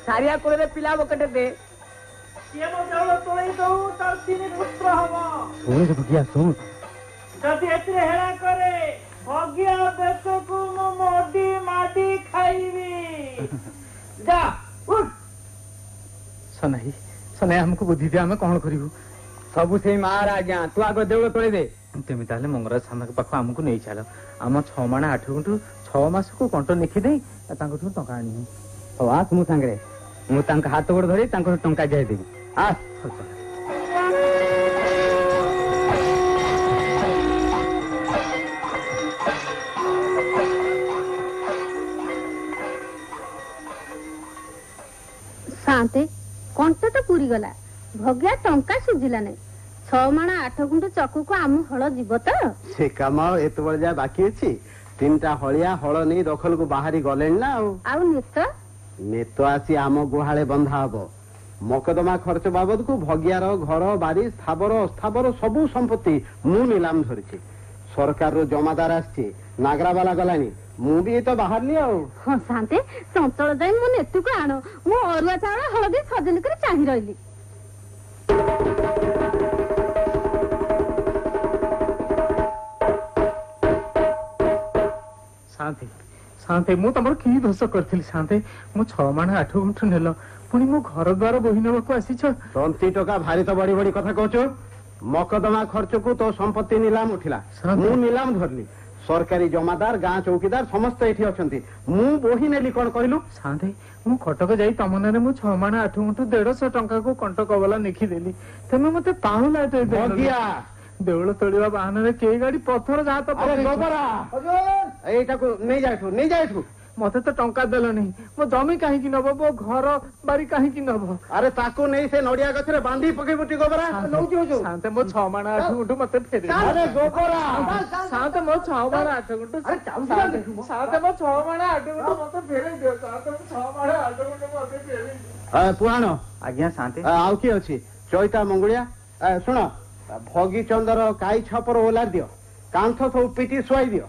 ସାରିଆ କୋଳରେ ପିଲା ବକେଟେ ଦେ। ଶୁଣୁ ଭଗିଆ, ଶୁଣ। ଯଦି ଏଥିରେ ହେଳା କରେ, ଭଗିଆ ଦେଶକୁ ମୁଁ ମୋଡି ମାଡି ଖାଇବି। ଯା ସନାଇ, ସନାଇ ଆମକୁ ବୁଦ୍ଧି ଦିଅ, ଆମେ କଣ କରିବୁ? ସବୁ ସେଇ ମାର ଆଜ୍ଞା, ତୁ ଆଗ ଦେଉଳ ତୋଳି ଦେ। ତେମେ ତାହେଲେ ମଙ୍ଗରାଜ ସାମଙ୍କ ପାଖ ଆମକୁ ନେଇ ଚାଲ। ଆମ 6 ମାଣ 8 ଗୁଣ୍ଠୁ 6 ମାସକୁ କଣ୍ଟ ଲେଖି ଦେଇ ତାଙ୍କଠୁ ଟଙ୍କା ଆଣିବୁ। ହଉ ଆସ ମୋ ସାଙ୍ଗରେ, ମୁଁ ତାଙ୍କ ହାତ ଗୋଡ ଧରି ତାଙ୍କର ଟଙ୍କା ଯାଇଦେବି। ଆସ। ସାନ୍ତେ କଣ୍ଟ ତ ପୁରୀ ଗଲା, ଭଗିଆ ଟଙ୍କା ସୁଝିଲା ନାହିଁ। 6 ମାଣ 8 ଗୁଣ୍ଠ ଚକୁକୁ ଆମ ହଳ ଯିବ ତ? ସେ କାମ ଏତେବେଳେ ଯାଏ ବାକି ଅଛି। 3ଟା ହଳିଆ ହଳ ନେଇ ଦଖଲକୁ ବାହାରି ଗଲେଣି ନା। ଆଉ ନେତ ନେତ ଆସି ଆମ ଗୁହାଳେ ବନ୍ଧା ହବ। ମକଦମା ଖର୍ଚ୍ଚ ବାବଦକୁ ଭଗିଆର ଘର ବାରି ସ୍ଥାବର ଅସ୍ଥାବର ସବୁ ସମ୍ପତ୍ତି ମୁଁ ନିଲାମ ଧରିଛି। ସରକାରରୁ ଜମାଦାର ଆସିଛି, ନାଗରାବାଲା ଗଲାଣି, ମୁଁ ବି ତ ବାହାରିଲି ଆଉ। ହଁ ସାନ୍ତେ, ଚଞ୍ଚଳ ଯାଇ ମୋ ନେତୁକୁ ଆଣ। ମୁଁ ଅରୁଆ ଚାଉଳ ହଳଦୀ ସଜନି କରି ଚାହିଁ ରହିଲି। ଶାନ୍ତେ ଶାନ୍ତେ ମୁଁ ତମର କି ଦୋଷ କରିଥିଲି ଶାନ୍ତେ? ମୁଁ 6 ମାଣ 8 ଗୁଣ୍ଠ ନେଲ, ପୁଣି ମୋ ଘର ଦ୍ୱାର ବୋହି ନେବାକୁ ଆସିଛ। ତନ୍ତି ଟଙ୍କା ଭାରି ତ ବଢି ବଢି କଥା କହୁଛୁ। ମକଦମା ଖର୍ଚ୍ଚକୁ ତୋ ସମ୍ପତ୍ତି ନିଲାମ ଉଠିଲା, ମୁଁ ନିଲାମ ଧରିଲି। ସରକାରୀ ଜମାଦାର ଗାଁ ଚୌକିଦାର ସମସ୍ତେ ଏଠି ଅଛନ୍ତି, ମୁଁ ବୋହି ନେଲି। କଣ କହିଲୁ? ଶାନ୍ତେ ମୁଁ କଟକ ଯାଇ ତମ ନାଁରେ ମୁଁ 6 ମାଣ 8 ଗୁଣ୍ଠ 150 ଟଙ୍କାକୁ କଣ୍ଟ କବଲା ଲେଖିଦେଲି। ତମେ ମତେ ପାହୁଲା ଦେଉଳ ତୋଳିବା ବାହାନରେ କେହି ଗାଡି ପଥର ଯାହା ତ ଏଇଟାକୁ ନେଇଯାଏଠୁ। ମତେ ତ ଟଙ୍କା ଦେଲନି, ମୋ ଜମି କାହିଁକି ନବ? ମୋ ଘର ବାରି କାହିଁକି ନବ? ଆରେ ତାକୁ ନେଇ ସେ ନଡିଆ ଗଛରେ ବାନ୍ଧି ପକେଇବୁ ଟି ଗୋବରା। ଶାନ୍ତେ ମୋ 6 ମାଣ 8 ଗୁଣ୍ଠ ମତେ ଫେରେ। ଆରେ ଗୋବରା ଶାନ୍ତେ ମୋ 6 ମାଣ 8 ଗୁଣ୍ଠ ଶାନ୍ତେ ମୋ 6 ମାଣ 8 ଗୁଣ୍ଠ ମତେ ଫେରେଇ ଦିଅ। ଶାନ୍ତେ ମୋ 6 ମାଣ 8 ଗୁଣ୍ଠ ମତେ ଫେରେଇ ଦିଅ। ପୁରାଣ ଆଜ୍ଞା ଶାନ୍ତେ। ଆଉ କିଏ ଅଛି? ଚୈତା ମଙ୍ଗୁଳିଆ। ଶୁଣ, ଭଗିଚନ୍ଦର କାଇ ଛପର ଓଲାରି ଦିଅ, କାନ୍ଥ ସବୁ ପିଟି ଶୁଆଇ ଦିଅ,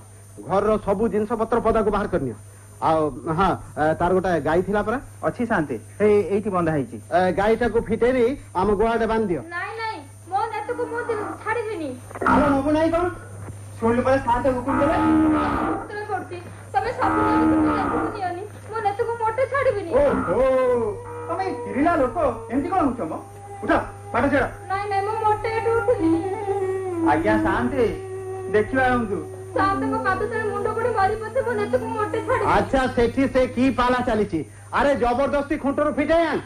ଘରର ସବୁ ଜିନିଷ ପତ୍ର ପଦାକୁ ବାହାର କରିନିଅ। ଆଉ ହଁ, ତାର ଗୋଟେ ଗାଈ ଥିଲା ପରା? ଅଛି ଶାନ୍ତେ, ଏଇଠି ବନ୍ଧା ହେଇଛି। ଗାଈଟାକୁ ଫିଟେଇ ଆମ ଗୁହାଳେ ବାନ୍ଧି ଦିଅ। ନାଇଁ ମୋ ନେତୁକୁ ମୁଁ ଛାଡ଼ିବିନି। ଆରେ ନବୁ ନାହିଁ କଣ? ଶୁଣିଲୁ ପରେ ଶାନ୍ତେ ହୁକୁମ ଦେଲେ। ତମେ ସବୁ ନେତୁକୁ ନିଅନି, ମୋ ନେତୁକୁ ମୋଟେ ଛାଡ଼ିବିନି। ତମେ ଚିରିଲା ଲୋକ ଏମିତି କଣ ହଉଛ? ଉଠ ପାଠ ଛାଡ଼। ନାଇଁ ମୁଁ ମୋଟେ ଏଠୁ ଉଠୁନି। ଆଜ୍ଞା ଶାନ୍ତେ ଦେଖିବା ଆଣନ୍ତୁ। ସାନ୍ତେଙ୍କ ପାଦ ତଳେ ମୁଣ୍ଡ ପଡି ମାରି ପଛେ ମୋ ନେତୁକୁ ମୋଟେ ଛାଡ଼ିବିନି। ଆଚ୍ଛା, ସେଠି ସେ କି ପାଲା ଚାଲିଛି? ଆରେ ଜବରଦସ୍ତି ଖୁଣ୍ଟରୁ ଫିଟେଇ ଆଣ।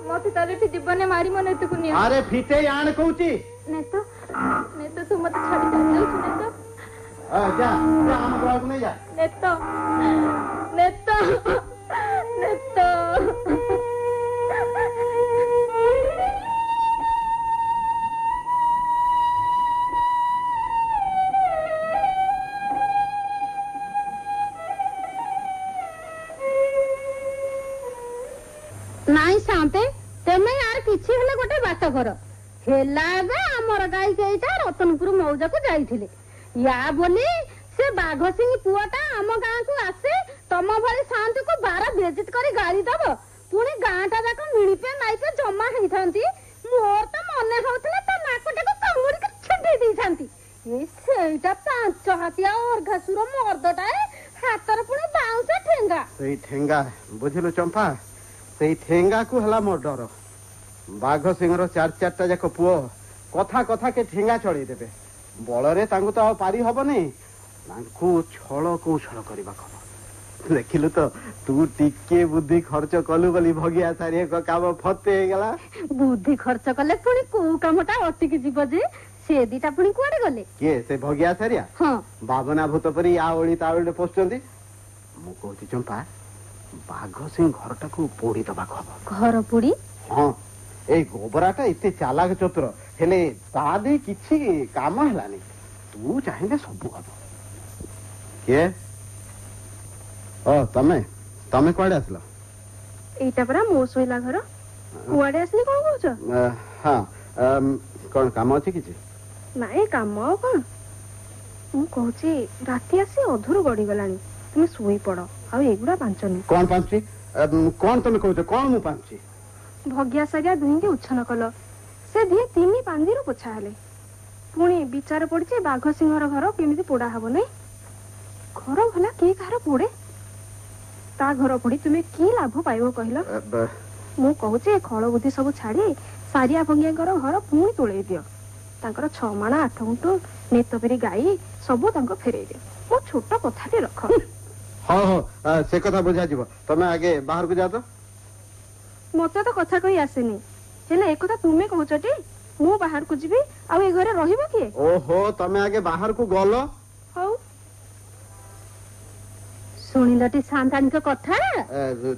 ମତେ ତାର ଏଠି ଜୀବନେ ମାରି ମୋ ନେତୁକୁ ନିଅ। ଆରେ ଫିଟେଇ ଆଣ କହୁଛି। ନେତ ତୁ ମତେ ଛାଡ଼ି ଚାଲିଯାଉଛୁ। ଯା ଆମ ଘରକୁ ନେଇ ଯା। ନେତ ନାଇଁ ଶାନ୍ତେ, ତେମେ ଆର କିଛି ହେଲେ ଗୋଟେ ବାଟ କର। ହେଲା ଏବେ ଆମର ଗାଈ କେଇଟା ରତନପୁର ମୌଜାକୁ ଯାଇଥିଲେ। ୟା ବୋଲି ସେ ବାଘ ସିଂ ପୁଅଟା ଆମ ଗାଁକୁ ଆସି ତମ ଭଳି ଶାନ୍ତକୁ 12 ବେଜିତ କରି ଗାଳି ଦବ, ପୁଣି ଗାଁଟା ଯାକ ମିଳିପେ ନାଇପେ ଜମା ହେଇଥାନ୍ତି। ମୋର ତ ମନେ ହଉଥିଲା ତା ନାକଟାକୁ କାମୁଡିକି ଛିଣ୍ଡେଇ ଦେଇଥାନ୍ତି। ସେଇଟା 5 ହାତିଆ ଅର୍ଘାସୁର ମର୍ଦଟାଏ, ହାତରେ ପୁଣି ବାଉଁଶ ଠେଙ୍ଗା। ସେଇ ଠେଙ୍ଗା ବୁଝିଲୁ ଚମ୍ପା, ସେଇ ଠେଙ୍ଗାକୁ ହେଲା ମୋ ଡର। ବାଘ ସିଂହର 4-4ଟା ଯାକ ପୁଅ କଥା କେ ଠେଙ୍ଗା ଚଢେଇ ଦେବେ। ବଳରେ ତାଙ୍କୁ ତ ଆଉ ପାରି ହବନି, ତାଙ୍କୁ ଛଳ କୌଶଳ କରିବାକୁ ହବ। ଦେଖିଲୁ ତ, ତୁ ଟିକେ ବୁଦ୍ଧି ଖର୍ଚ୍ଚ କଲୁ ବୋଲି ଭଗିଆ ସାରିଏ କାମ ଫତେ ହେଇଗଲା। ବୁଦ୍ଧି ଖର୍ଚ୍ଚ କଲେ ପୁଣି କୋଉ କାମଟା ଅଟିକି ଯିବ ଯେ? ସେ ଦିଟା ପୁଣି କୁଆଡେ ଗଲେ? କିଏ? ସେ ଭଗିଆ ସାରିଆ? ହଁ, ବାବନା ଭୂତ ପରି ଆ ଓଳି ତା ଓଳିରେ ପଶୁଛନ୍ତି। ମୁଁ କହୁଛି ଚମ୍ପା, ବାଘ ସିଂ ଘରଟାକୁ ପୋଡି ଦବାକୁ ହବ। ଘର ପୋଡି? ହଁ, ଏଇ ଗୋବରାଟା ଏତେ ଚାଲାକ ଚତୁର, ହେଲେ ତା ଦେଇ କିଛି କାମ ହେଲାନି। ତୁ ଚାହିଁଲେ ସବୁ ହବ। କିଏ? ତମେ କୁଆଡେ ଆସିଲ? ଏଇଟା ପରା ମୋ ଶୋଇଲା ଘର। କୁଆଡେ ଆସିଲି କଣ କହୁଛ? ହଁ, କଣ କାମ ଅଛି କିଛି? ନାଇଁ, କାମ ଆଉ କଣ। ମୁଁ କହୁଛି ରାତି ଆସି ଅଧୁରୁ ଗଡିଗଲାଣି, ତୁମେ ଶୋଇପଡ। ଆଉ ଏଗୁଡା ପାଞ୍ଚନି। କଣ ପାଞ୍ଚି? କଣ ତମେ କହୁଛ? କଣ ମୁଁ ପାଞ୍ଚି? ଭଗିଆ ସାରିଆ ଦୁହିଁକି ଉଚ୍ଛନ କଲ, ସେ ଧିଏ 3 ପାଞ୍ଜିରୁ ପୋଛା ହେଲେ। ପୁଣି ବିଚାର ପଡିଛି ବାଘ ସିଂହର ଘର କେମିତି ପୋଡା ହବ ନାଇଁ। ଘର ଭଲା କିଏ କାହାର ପୋଡେ? ତା ଘର ପୋଡି ତୁମେ କି ଲାଭ ପାଇବ କହିଲ? ମୁଁ କହୁଛି ଖଳ ବୁଦ୍ଧି ସବୁ ଛାଡି ସାରିଆ ଭଙ୍ଗିଆଙ୍କର ଘର ପୁଣି ତୋଳେଇ ଦିଅ। ତାଙ୍କର 6 ମାଣ 8 ଗୁଣ୍ଠ ନେତପରି ଗାଈ ସବୁ ତାଙ୍କୁ ଫେରେଇ ଦିଅ। ମୋ ଛୋଟ କଥାଟି ରଖ। ହଁ ହଁ ସେ କଥା ବୁଝାଯିବ। ତମେ ଆଗେ ବାହାରକୁ ଯାଅ ତ। ମତେ ତ କଥା କହି ଆସେନି, ହେଲେ ଏ କଥା ତୁମେ କହୁଛଟି? ମୁଁ ବାହାରକୁ ଯିବି ଆଉ ଏ ଘରେ ରହିବ କିଏ? ଓହୋ, ତମେ ଆଗେ ବାହାରକୁ ଗଲ। ହଉ। ଶୁଣିଲଟି ସାନ୍ତାଣୀଙ୍କ କଥା?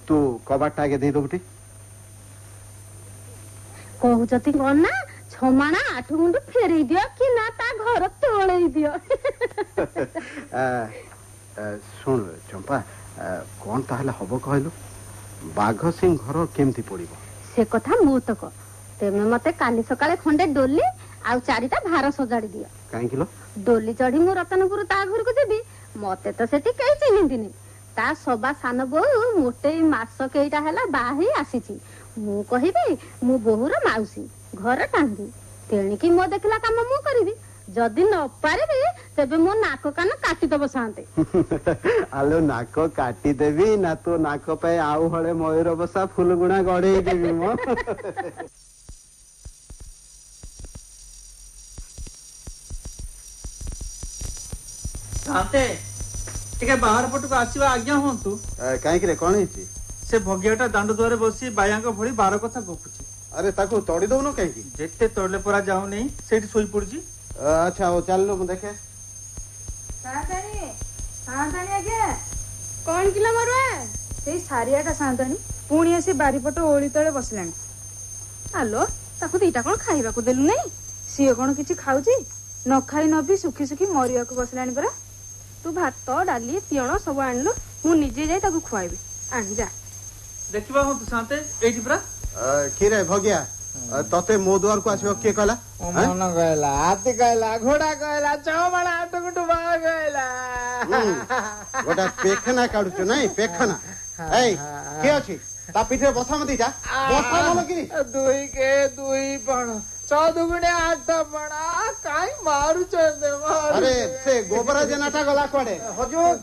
ତୁ କବାଟଟା ଆଗେ ଦେଇଦବୁଟି। କହୁଛନ୍ତି କଣ ନା 6 ମାଣ 8 ଗୁଣ୍ଠ ଫେରେଇ ଦିଅ କି ନା ତା ଘର ତୋଳେଇ ଦିଅ। ଶୁଣ ଚମ୍ପା, କଣ ତାହେଲେ ହବ କହିଲୁ? ବାଘ ସିଂ ଘର କେମିତି ପଡିବ? ସେ କଥା ମୁଁ ତ କହ। ତେମେ ମତେ କାଲି ସକାଳେ ଖଣ୍ଡେ ଡୋଲି ଆଉ 4ଟା ଭାର ସଜାଡି ଦିଅ। କାହିଁକି ଲୋ? ଡୋଲି ଚଢି ମୁଁ ରତନପୁର ତା ଘରକୁ ଯିବି। ମତେ ତ ସେଠି କେହି ଚିହ୍ନିନ୍ତିନି। ତା ସବା ସାନ ବୋଉ ମୋଟେ ମାସ କେଇଟା ହେଲା ବାହା ହେଇ ଆସିଛି। ମୁଁ କହିବି ମୁଁ ବୋହୂର ମାଉସୀ, ଘର ଟାଙ୍ଗି। ତେଣିକି ମୋ ଦେଖିଲା କାମ ମୁଁ କରିବି। ଯଦି ନ ପାରିବି ତେବେ ମୋ ନାକ କାନ କାଟିଦବ ସାନ୍ତେ। ଆଲୋ, ନାକ କାଟିଦେବି ନା ତୋ ନାକ ପାଇଁ ଆଉ ହଳେ ମୟୂର ବସା ଫୁଲଗୁଣା ଗଡେଇ ଦେବି ମ। ସାନ୍ତେ ଟିକେ ବାହାର ପଟକୁ ଆସିବା ଆଜ୍ଞା ହୁଅନ୍ତୁ। କାହିଁକି ରେ, କଣ ହେଇଛି? ସେ ଭଗିଆଟା ଦାଣ୍ଡ ଦୁଆରେ ବସି ବାୟାଙ୍କ ଭଳି ବାର କଥା ଗପୁଛି। ଆରେ ତାକୁ ତଡ଼ି ଦଉନ କାହିଁକି? ଯେତେ ତଳିଲେ ପରା ଯାଉନି, ସେଇଠି ଶୋଇ ପଡୁଛି। ଆଚ୍ଛା, ହଉ ଚାଲିଲୁ, ମୁଁ ଦେଖେ। କଣ କିଲୋ ମରୁଆ? ସେଇ ସାରିଆଟା ସାନ୍ତାଣୀ ପୁଣି ଆସି ବାରିପଟ ଓଳି ତଳେ ବସିଲାଣି। ଆଲୋ, ତାକୁ ଦିଟା କଣ ଖାଇବାକୁ ଦେଲୁ ନାଇଁ? ସିଏ କଣ କିଛି ଖାଉଛି? ନ ଖାଇ ନ ପିଇ ଶୁଖି ଶୁଖି ମରିବାକୁ ବସିଲାଣି ପରା। ତୁ ଭାତ ଡାଲି ତିଅଣ ସବୁ ଆଣିଲୁ, ମୁଁ ନିଜେ ଯାଇ ତାକୁ ଖୁଆଇବି। ଆଣି ଯା। ଦେଖିବା ହୁଅନ୍ତୁ ସାନ୍ତେ, ଏଇଠି ପରା। କିରେ ଭଗିଆ, ତତେ ମୋ ଦୁଆରକୁ ଆସିବ କିଏ କହିଲା? ମନ କହିଲା, ହାତୀ କହିଲା, ଘୋଡା କହିଲା, 6 ମାଣ 8 ଗୁଣ୍ଠ ବାହା କହିଲା। ଗୋଟା ପେଖାନା କାଢୁଛୁ ନାଇଁ? ପେଖାନା। ଏଇ କିଏ ଅଛି ତା ପିଠିରେ ବସା ମତେ ଯା। ବସା ଭଲ କି? 2 କେ 2 ପଣ 14 ଗୁଣେ 8 ପଣ। କାଇଁ ମାରୁଛନ୍ତି? ଆରେ ସେ ଗୋବରା ଜେନାଟା ଗଲା କୁଆଡେ? ହଜୁର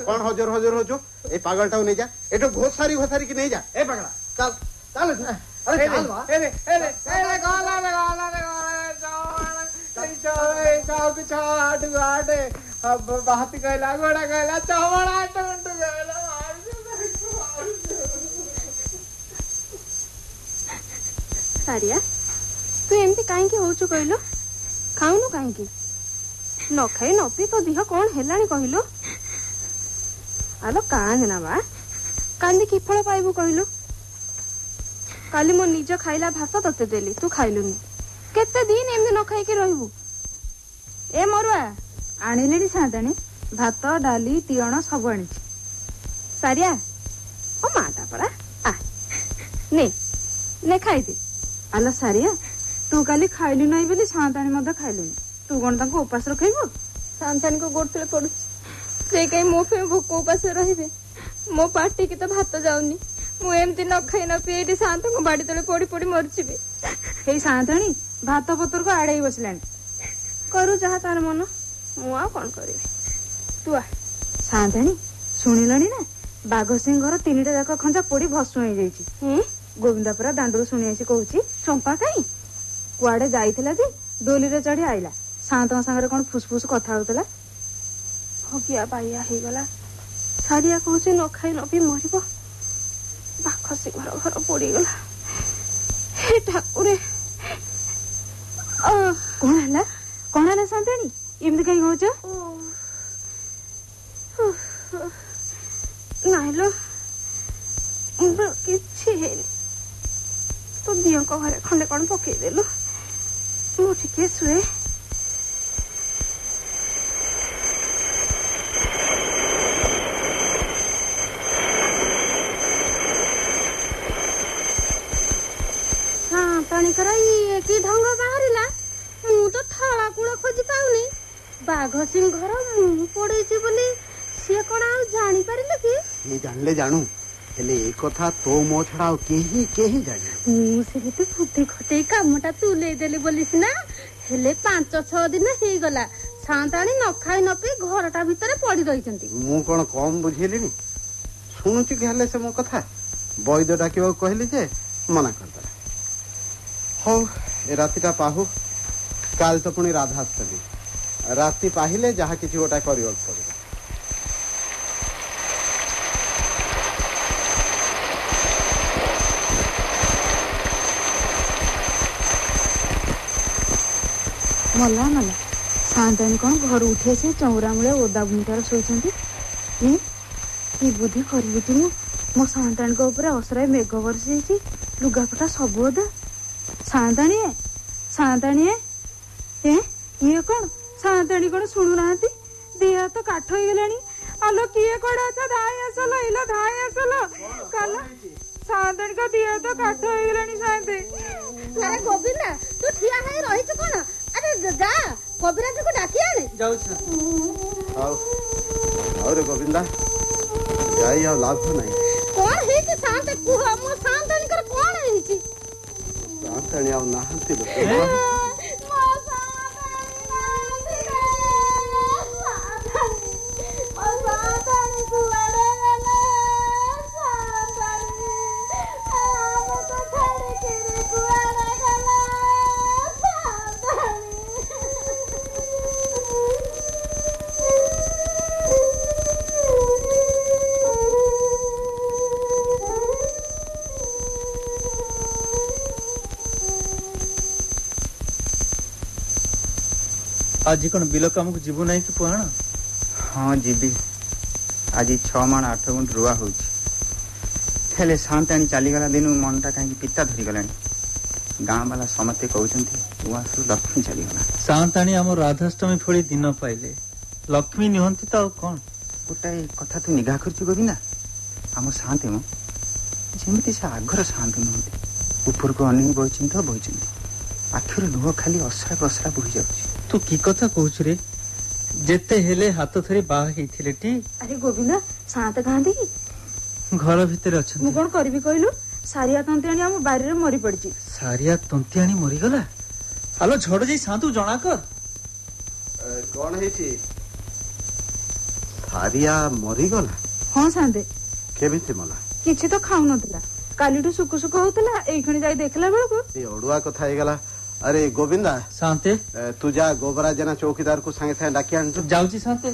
କଣ ହଜୁର ହଜୁର ହଜୁ? ଏଇ ପାଗଳଟାକୁ ନେଇଯା, ଏଠୁ ଘୋଷାରି ଘୋଷାରିକି ନେଇଯା। ଏ ପାଗଳା ଚାଲ ଚାଲ। ଆରେ ଚାଲ ବା। ବାହାତି କହିଲା, ଘୋଡା କହିଲା, 6 ମାଣ 8 ଗୁଣ୍ଠ କହିଲା। ସାରିଆ, ତୁ ଏମିତି କାହିଁକି ହଉଛୁ କହିଲୁ? ଖାଉନୁ କାହିଁକି? ନ ଖାଇ ନ ପିଇ ତୋ ଦେହ କଣ ହେଲାଣି କହିଲୁ? ଆଲୋ କାନ୍ଦ ନା ବା, କାନ୍ଦି କି ଫଳ ପାଇବୁ କହିଲୁ? କାଲି ମୋ ନିଜ ଖାଇଲା ଭାତ ତତେ ଦେଲି, ତୁ ଖାଇଲୁନି। କେତେ ଦିନ ଏମିତି ନ ଖାଇକି ରହିବୁ? ଏ ମରୁଆ, ଆଣିଲେଣି ସାନ୍ତାଣୀ ଭାତ ଡାଲି ତିଅଣ ସବୁ ଆଣିଛି। ସାରିଆ, ଓ ମାଟା ପରା, ନେ ଖାଇଦେ। ଆଲୋ ସାରିଆ, ତୁ କାଲି ଖାଇଲୁ ନାହିଁ ବୋଲି ସାନ୍ତାଣୀ ମଧ୍ୟ ଖାଇଲୁନି। ତୁ କଣ ତାଙ୍କୁ ଉପାସ ରଖେଇବୁ? ସାନ୍ତାଣୀଙ୍କ ଗୋଡତଳେ ପଡୁଛି, ସେ କାହିଁ ମୋ ପାଇଁ ଭୋକ ଉପାସ ରହିବେ? ମୋ ପାଟିକି ତ ଭାତ ଯାଉନି। ମୁଁ ଏମିତି ନ ଖାଇ ନ ପିଇ ଏଇଠି ସାନ୍ତାଙ୍କ ବାଡି ତଳେ ପଡି ପଡି ମରିଯିବି। ଏଇ ସାନ୍ତାଣୀ ଭାତ ପତରକୁ ଆଡେଇ ବସିଲାଣି। କରୁ ଯାହା ତାର ମନ, ମୁଁ ଆଉ କଣ କରିବି। ତୁ ଆ। ସାନ୍ତାଣୀ ଶୁଣିଲଣି ନା, ବାଘ ସିଂ ଘର 3ଟା ଯାକ ଖଞ୍ଜା ପୋଡି ଭସ୍ମ ହେଇଯାଇଛି। ଗୋବିନ୍ଦା ପରା ଦାଣ୍ଡରୁ ଶୁଣି ଆସି କହୁଛି। ଚମ୍ପା କାଇଁ କୁଆଡେ ଯାଇଥିଲା ଯେ ଦୋଲିରେ ଚଢି ଆଇଲା। ସାନ୍ତଙ୍କ ସାଙ୍ଗରେ କଣ ଫୁସଫୁସ କଥା ହଉଥିଲା। ଭଗିଆ ବାଇଆ ହେଇଗଲା। ସାରିଆ କହୁଛି ନ ଖାଇ ନ ପିଇ ମରିବ। ବାଘ ସିଂହର ଘର ପୋଡିଗଲା। ହେ ଠାକୁରେ, କଣ ହେଲା? କଣ ହେଲା ସାନ୍ତାଣୀ? ଏମିତି କାହିଁ ହଉଛ? ନାଇଲୋ, କିଛି ହେଇନି। ତୋ ଦିଅଙ୍କ ଘରେ ଖଣ୍ଡେ କଣ ପକେଇଦେଲୁ, ମୁଁ ଟିକେ ଶୁଏ। ପାଣିକର ଇଏ କି ଢଙ୍ଗ ବାହାରିଲା? ମୁଁ ତ ଥଳା କୂଳ ଖୋଜି ପାଉନି। ବାଘ ସିଂ ଘର ମୁଁ ପଡେଇଛି ବୋଲି ସିଏ କଣ ଆଉ ଜାଣିପାରିଲେ କି? ଜାଣିଲେ ଜାଣୁ, ହେଲେ ଏ କଥା ତୋ ମୋ ଛଡା ଆଉ କେହି ଜାଣି। ମୁଁ ସେମିତି ବୁଦ୍ଧି ଖଟେଇ କାମଟା ତୁଲେଇ ଦେଲି ବୋଲି ସିନା। ହେଲେ 5-6 ଦିନ ହେଇଗଲା ସାନ୍ତାଣୀ ନ ଖାଇ ନ ପିଇ ଘରଟା ଭିତରେ ପଡି ରହିଛନ୍ତି। ମୁଁ କଣ କମ ବୁଝେଇଲିଣି? ଶୁଣୁଛି କି ହେଲେ ସେ ମୋ କଥା? ବୈଦ ଡାକିବାକୁ କହିଲି ଯେ ମନା କରିଦେଲା। ହଉ, ଏ ରାତିଟା ପାହୁ, କାଲି ତ ପୁଣି ରାଧାଷ୍ଟମୀ। ରାତି ପାହିଲେ ଯାହା କିଛି ଗୋଟା କରିବାକୁ ପଡିବ। ମଲା ମଲା ସାନ୍ତାଣୀ କଣ ଘରୁ ଉଠି ଆସି ଚଉରା ମୂଳେ ଓଦା ଭୂମିକାର ଶୋଇଛନ୍ତି। କି ବୁଦ୍ଧି କରିବି ତୁ ମୋ ସାନ୍ତାଣୀଙ୍କ ଉପରେ ଅସରାଏ ମେଘ ବର୍ଷି ଯାଇଛି ଲୁଗାପଟା ସବୁ ଓଦା। ସାନ୍ତାଣୀ ସାନ୍ତାଣୀ ଇଏ କଣ ସାନ୍ତାଣୀ କଣ ଶୁଣୁନାହାନ୍ତି ଦେହ ତ କାଠ ହେଇଗଲାଣି। ଆଲୋ କିଏ କୁଆଡେ ଅଛ ଧାଇ ଆସିଲ ଇଲୋ ଧାଇ ଆସିଲ କାଲ ସାନ୍ତାଣୀଙ୍କ ଦେହ ତ କାଠ ହେଇଗଲାଣି ସାନ୍ତେ। ଆରେ ଗୋବିନ୍ଦା ତୁ ଠିଆ ହେଇ ରହିଛୁ କଣ? ଆରେ ଯା କବିରାଜକୁ ଡାକି ଆଣେ। ଯାଉଛି ରେ ଗୋବିନ୍ଦା ଯାଇ ଆଉ ଲାଭ ନାହିଁ। କଣ ହେଇଛି ସାନ୍ତେ କୁହ? ମୋ ସାନ୍ତାଣୀଙ୍କର କଣ ହେଇଛି? ସାନ୍ତାଣୀ ଆଉ ନାହାନ୍ତି ଲୋ। आज कौन बिल कम को जीवु नहीं कि पुहाण? हाँ जीवी आज 6 माण 8 गुंठ रुआ हो सान्ताणी चलीगला दिन मनटा कहीं पिता धरीगला गाँ वाला समस्ते कहते लक्ष्मी चलीगला। सान्ताणी आम राधाष्टमी भली दिन पाइले लक्ष्मी निहंती तो कौन गोटाए कथा तू निगाह कर गोविंदा आम सान्ते मो जमी से आगर सान्त नुहति ऊपर को अनेक बही आखिर लुह खाली असरा बसरा बोही जाऊँ। तू की कथा कहूछ रे? जेते हेले हाथ थरी बाहा हेथिले टी। अरे गोविंदा सात कहांती की घर भीतर अछन मु कोन करबी कहलु सारिया तंतियाणी हम बारी रे मरी पड़ची। सारिया तंतियाणी मरी गला? हालो झड़ जाई सातु जणा कर कौन हेची? सारिया मरी गला? हां सांदे केमिति मला किछि तो खाउ नथला कालीटू सुकु सुकु होतला एई खणी जाई देखला बेलको ए ओडुआ कथा हे गला। अरे गोविंदा शांते तू जा गोबरा जना चौकीदार को संगे संगे डाकी आन। जाउची शांते।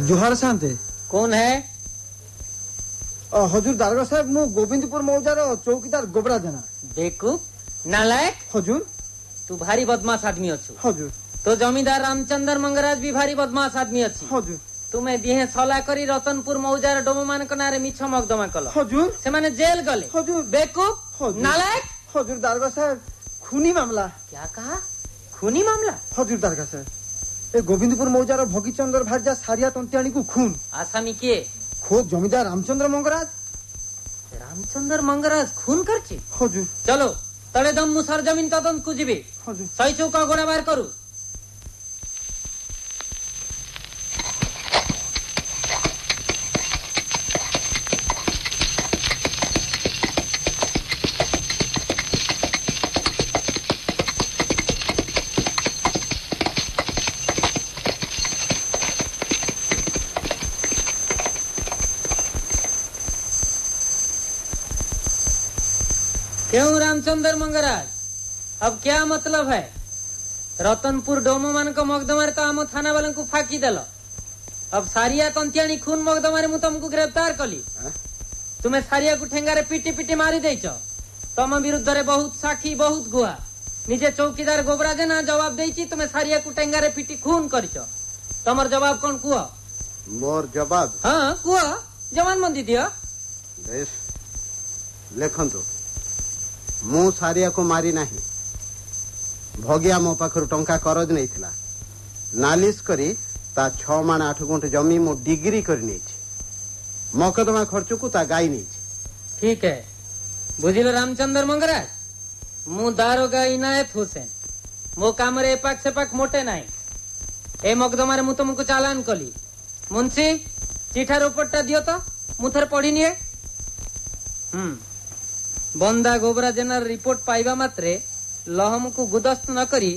जुहार शांते। कौन है? हजूर दारोगा साहब मु गोविंदपुर मौजार चौकीदार गोबरा जना। बेवकूफ नालायक हजूर तू भारी बदमाश आदमी अच्छु। हजूर तो जमींदार रामचंद्र मंगराज भी भारी बदमाश आदमी अच्छी। हजूर तुम्हें दिहे सला करी रतनपुर मौजार डोम मान नारे मिछ मकदमा कल। हजूर से माने जेल गले। हजूर बेवकूफ नालायक। हजूर दारोगा साहब खूनी मामला। क्या कहा? खूनी मामला? हजूर दारोगा साहब ए गोविंदपुर मौजार भगीचंद्र भार्जा सारिया तंतियाणी को खून। आसामी किए? खोद जमींदार रामचंद्र मंगराज। रामचंद्र मंगराज खून करची? हजूर चलो तड़े दम मु सरजमीन तदंत को जीबी। हजूर सही चौका गोड़ा बार करू। क्यों रामचंद्र मंगराज अब क्या मतलब है? रतनपुर डोमो मान को मकदमारे तो आम थाना वालों को फाकी देल। अब सारिया तंतियाणी खून मकदमारे मु तुमको गिरफ्तार कली। तुम्हें सारिया को ठेंगारे पिटी पिटी मारी देच। तम विरुद्ध रे बहुत साक्षी बहुत गुआ निजे चौकीदार गोबरा जेना जवाब देची तुम्हें सारिया को ठेंगारे पिटी खून करिच। तमर जवाब कौन कुआ? मोर जवाब? हाँ कुआ जवान मंदी दियो। बेश लेखंतु मु सारिया को मारी नहीं। भगिया मो पाखरु टंका करज नहीं थिला नालिश करी ता 6 माण 8 गुंठ जमी मो डिग्री कर नहीं छी। मकदमा खर्च को ता गाई नहीं छी। ठीक है बुझिलो रामचंद्र मंगराज मु दारोगा इनायत हुसैन मो काम रे एपाक सेपाक मोटे नाही। ए मकदमा रे मु तुमको चालान कली। मुंशी चिठा रिपोर्टटा दियो तो मु थर पढ़ी निए। बंदा गोबरा जेनार रिपोर्ट पाइबा मात्रे लहम को गुदस्त न करी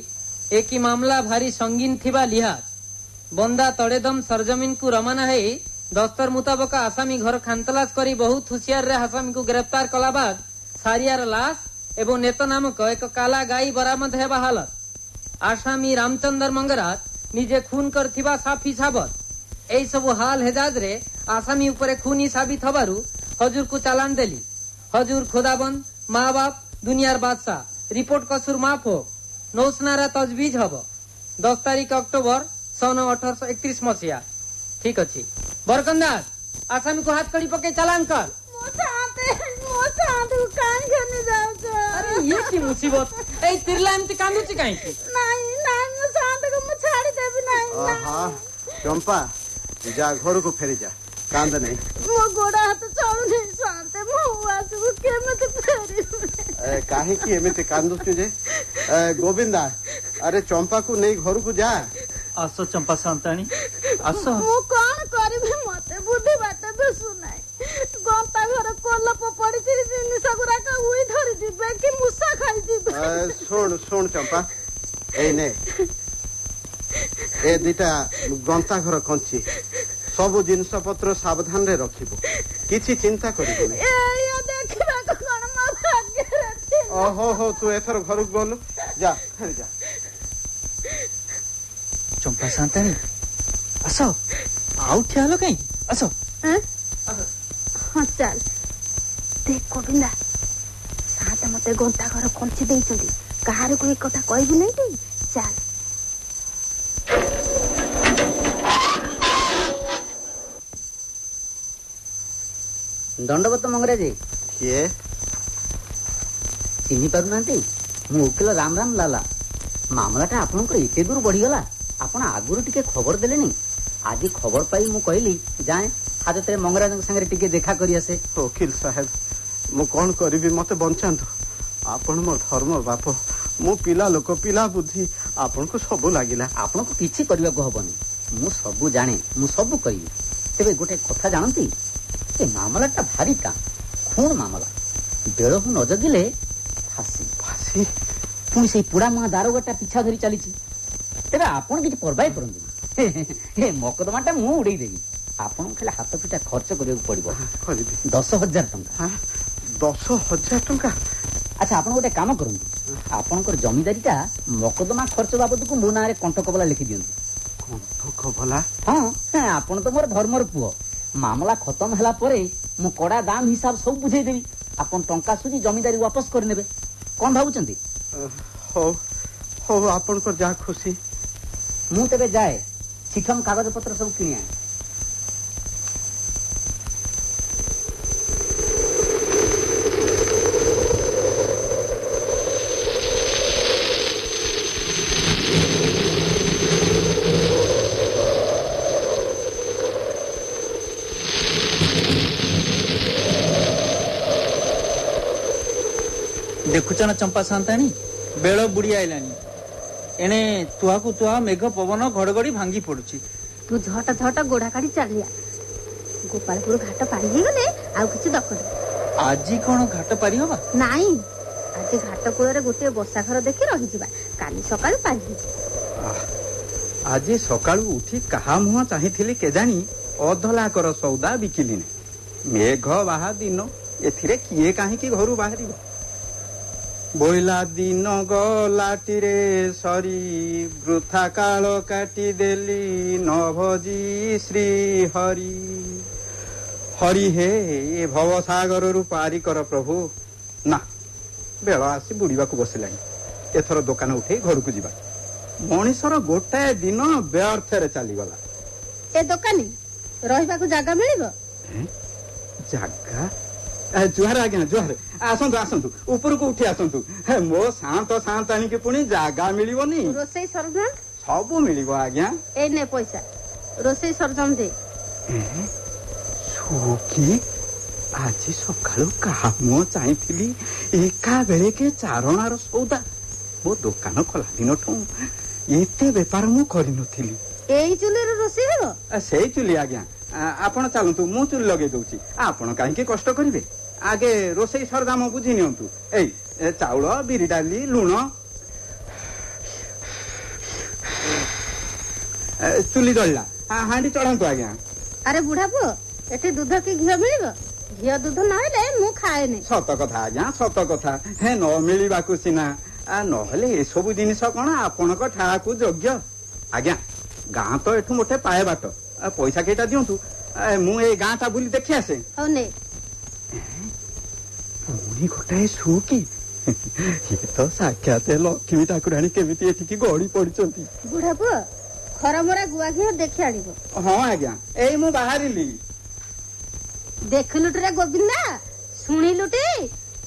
एक ही मामला भारी संगीन थिबा लिहाज बंदा तड़ेदम सरजमीन को रवाना है। दस्तर मुताबक आसामी घर खानतलाश करी बहुत हुशियार रे आसामी को गिरफ्तार कला बाद सारियार लाश एवं नेत नामक एक काला गाई बरामद हेबा हालत आसामी रामचंद्र मंगराज निजे खून करथिबा साफी साबत एई सब हाल हेजाज रे आसामी ऊपर खूनी साबित हबारु हजूर को चालान देली। हजूर खुदाबंद माँ बाप दुनियार बादशाह रिपोर्ट कसूर माफ हो नौसनारा तजवीज हब 10 तारीख अक्टोबर सन 1831 मसीहा। ठीक अच्छी बरकंदाज आसामी को हाथ कड़ी पके चालान कर। अरे ये की मुसीबत ए तिरला एमती कांदुची काई की नहीं मु शांत को मु छाड़ी देबी नहीं। आहा चंपा जा घर को फेरी जा कांद नहीं मो गोड़ा हाथ चलू नहीं शांत मु आसु केमते फेरी काहे की एमिते कांदुचु जे गोविंदा अरे चंपा को नहीं घर को जा। आसो चंपा शांताणी आसो। मु कोन करबे मते बुद्धि बात बे सुनाई गंता घर कोलप पड़ी जिनिस गुरा का उई धरि दिबे कि मुसा खाई दिबे। सुन सुन चंपा ए ने ए दिटा गंता घर कंची सब जिनस पत्र सावधान रे रखिबो किछि चिंता करिबो नै। ए देखिबा को कोन मा भाग्य रे। ओहो हो तू एथर घर को गलो जा जा। चंपा शांताणी आसो आउ ठियालो कहीं आसो। हाँ चल देख गोविंदा सात मते गंता घर कंची देइछंती कहार को एक कथा कहबी नै टी चल। दंडवत मंगराजी किए चिन्ही पारु नांती मु उकिल राम राम लाला मामलाटा आपनकर एते दूर बढ़ी गला आपण आगुरु टिके खबर देलेनी आज खबर पाई मु कहली जाए हाजते मंगराज संगे टिके देखा करी आसे। वकील साहेब मु कौन करिबी मते बंचांतो आपण मोर धर्म बाप मु पिला लोक पिला बुद्धि आपण को सब लागिला। आपण को किछि करबा को हबनी मु सब जाने मु सब करिबी। तेबे गोटे कथा जानती ए मामलाटा भारी का खून मामला बेळ हु न जगिले फांसी फांसी पुणी से पुड़ा मा दारोगाटा पिछा धरी चली तेरे आपण किछि परवाई करंतु ए मकदमाटा मु उड़ेई देबी आपण खाली हाथ पिटा खर्च करियो पड़िबो 10,000 टंका। 10,000 टंका अच्छा आपण गोटे काम करंतु आपणकर जमीदारीटा मकदमा खर्च बाबद को मो नारे कंटकबला लिखि दियंतु। कंटकबला हां आपण तो मोर धर्मर पुओ मामला खत्म हला परे मु कड़ा दाम हिसाब सब बुझे देबी आपण टंका सुजी जमीदारी वापस कर नेबे कोन भाबुचंती। हो हो आपण को जा खुशी मु तेबे जाए शिखम कागज पत्र सब किनिया। देखुच ना चंपा शांताणी बेल बुड़ी आइलानी एने तुआ को तुआ मेघ पवन घड़घड़ी भांगी पड़ुची तू झटा झटा गोड़ा काढ़ी चलिया गोपालपुर घाट पारी हे गले आउ किछि दकड़। आजी कोन घाट पारी होबा नाही आज घाट कूल रे गोटे बसा घर देखि रही जिबा काली सकाळ पारी। आज सकाळू उठी कहा मुह चाहिथिली केजानी अधला कर सौदा बिकिली ने मेघ बाहा दिन एथिरे किए काहे की घरु बाहरिबो बोइला दिन गलाटिरे सरी वृथा काल काटी देली न भजी श्री हरि हरि हे ए भव सागर रु पारी कर प्रभु ना बेल आसी बुड़ीबा को बसिलानी एथर दुकान उठे घर को जीवा मनीषर गोटाए दिन व्यर्थरे चली गला। ए दुकानी रहिबा को जागा मिलिबो जागा जुहार आज्ञा जुहार आसंतु आसंतु ऊपर को उठी आसंतु मो शांत शांत आनी के पुणी जागा मिलिबोनी रोसई सरजम सब मिलिबो आज्ञा ए ने पैसा रोसई सरजम दे सुखी आज सकाळू कहा मो चाहिथिली एका बेले के चारणार सौदा मो दुकान खोला दिन ठो एते व्यापार मु करि नथिली एई चुली रे रोसई हेबो से चुली आज्ञा आपण चलंतु मु चुली लगे दउची आपण काहे के कष्ट करिवे आगे रोसई सरदाम बुझी नियंतु ए चाउल बिरी डाली लुण चुली जळला हांडी चढ़ांतु आज्ञा। अरे बुढ़ा पुओ एठी दूध की घियो मिलिबो घियो दूध नहले मु खाए नै सत कथा आज्ञा सत कथा हे न मिलिबा को सिना आ नहले ए सब जिनिस कोन आपनक ठाकु योग्य आज्ञा ଗାଁ ତ ଏଠୁ ମୋଟେ ପାଏ ବାଟ। ପଇସା କେଇଟା ଦିଅନ୍ତୁ, ମୁଁ ଏଇ ଗାଁଟା ବୁଲି ଦେଖି ଆସେ। ହଉ ନେ। ପୁଣି ଗୋଟାଏ ସୁକି ଇଏ ତ ସାକ୍ଷାତ ଲକ୍ଷ୍ମୀ ଠାକୁରାଣୀ କେମିତି ଏଠିକି ଗଳି ପଡିଛନ୍ତି। ବୁଢା ପୁଅ ଖରମରା ଗୁଆ ଘିଅ ଦେଖି ଆଣିବ। ହଁ ଆଜ୍ଞା, ଏଇ ମୁଁ ବାହାରିଲି। ଦେଖିଲୁଟିରେ ଗୋବିନ୍ଦା, ଶୁଣିଲୁଟି,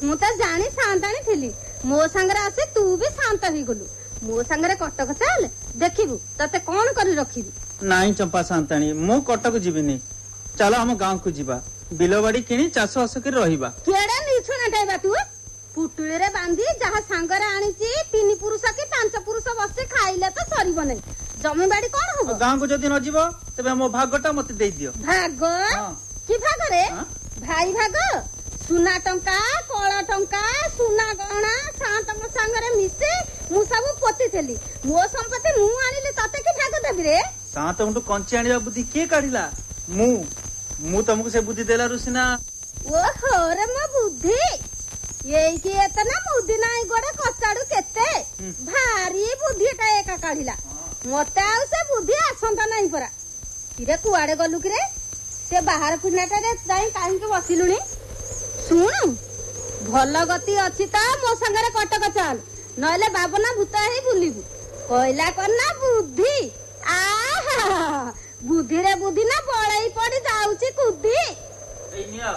ମୁଁ ତ ଜାଣି ସାନ୍ତାଣୀ ଥିଲି। ମୋ ସାଙ୍ଗରେ ଆସି ତୁ ବି ଶାନ୍ତ ହେଇଗଲୁ। ମୋ ସାଙ୍ଗରେ କଟକ ଚାଲ, ଦେଖିବୁ ତତେ କଣ କରି ରଖିବି। ନାଇଁ ଚମ୍ପା ସାନ୍ତାଣୀ, ମୁଁ କଟକ ଯିବିନି। ଚାଲ ଆମ ଗାଁକୁ ଯିବା, ବିଲ ବାଡି କିଣି ଚାଷ ବାସ କରି ରହିବା। କେଡେ ନିଛୁଣାଟାଇବା ତୁ। ପୁଟୁଳିରେ ବାନ୍ଧି ଯାହା ସାଙ୍ଗରେ ଆଣିଛି 3 ପୁରୁଷ କି 5 ପୁରୁଷ ବସି ଖାଇଲେ ତ ସରିବ ନାହିଁ। ଜମିବାଡି କଣ ହବ? ଗାଁକୁ ଯଦି ନ ଯିବ ତେବେ ମୋ ଭାଗଟା ମତେ ଦେଇଦିଅ। ଭାଗ? କି ଭାଗରେ? ଭାଇ ଭାଗ? ସୁନା ଟଙ୍କା, କଳା ଟଙ୍କା, ସୁନା ଗହଣା ସାନ୍ତଙ୍କ ସାଙ୍ଗରେ ମିଶି ମୁଁ ସବୁ ପୋତିଥିଲି। ମୋ ସମ୍ପତ୍ତି ମୁଁ ଆଣିଲି, ତତେ କି ଭାଗ ଦେବି ରେ? ସାନ୍ତଙ୍କଠୁ କଞ୍ଚି ଆଣିବା ବୁଦ୍ଧି କିଏ କାଢିଲା? ମୁଁ ତମକୁ ସେ ବୁଦ୍ଧି ଦେଲାରୁ ସିନା। ଓହୋ ରେ ମୋ ବୁଦ୍ଧି ଏଇକି ଏତେ ନା ବୁଦ୍ଧି ନାହିଁ ଗୋଡେ କଚାଡୁ କେତେ। ଭାରି ବୁଦ୍ଧିଟା ଏକା କାଢିଲା। ମତେ ଆଉ ସେ ବୁଦ୍ଧି ଆସନ୍ତା ନାହିଁ ପରା। କିରେ କୁଆଡେ ଗଲୁ କିରେ? ସେ ବାହାର ପିଣ୍ଡାଟାରେ ଯାଇ କାହିଁକି ବସିଲୁଣି? ଶୁଣୁ, ଭଲ ଗତି ଅଛି ତ ମୋ ସାଙ୍ଗରେ କଟକ ଚାଲ, ନହେଲେ ବାବନା ଭୂତ ହେଇ ବୁଲିବୁ। କହିଲା କନା ବୁଦ୍ଧି, ଆହା ବୁଦ୍ଧିରେ ବୁଦ୍ଧି ନା ବଳେଇ ପଡି ଯାଉଛି କୁଦ୍ଧି। ଏଇ ନିଅ,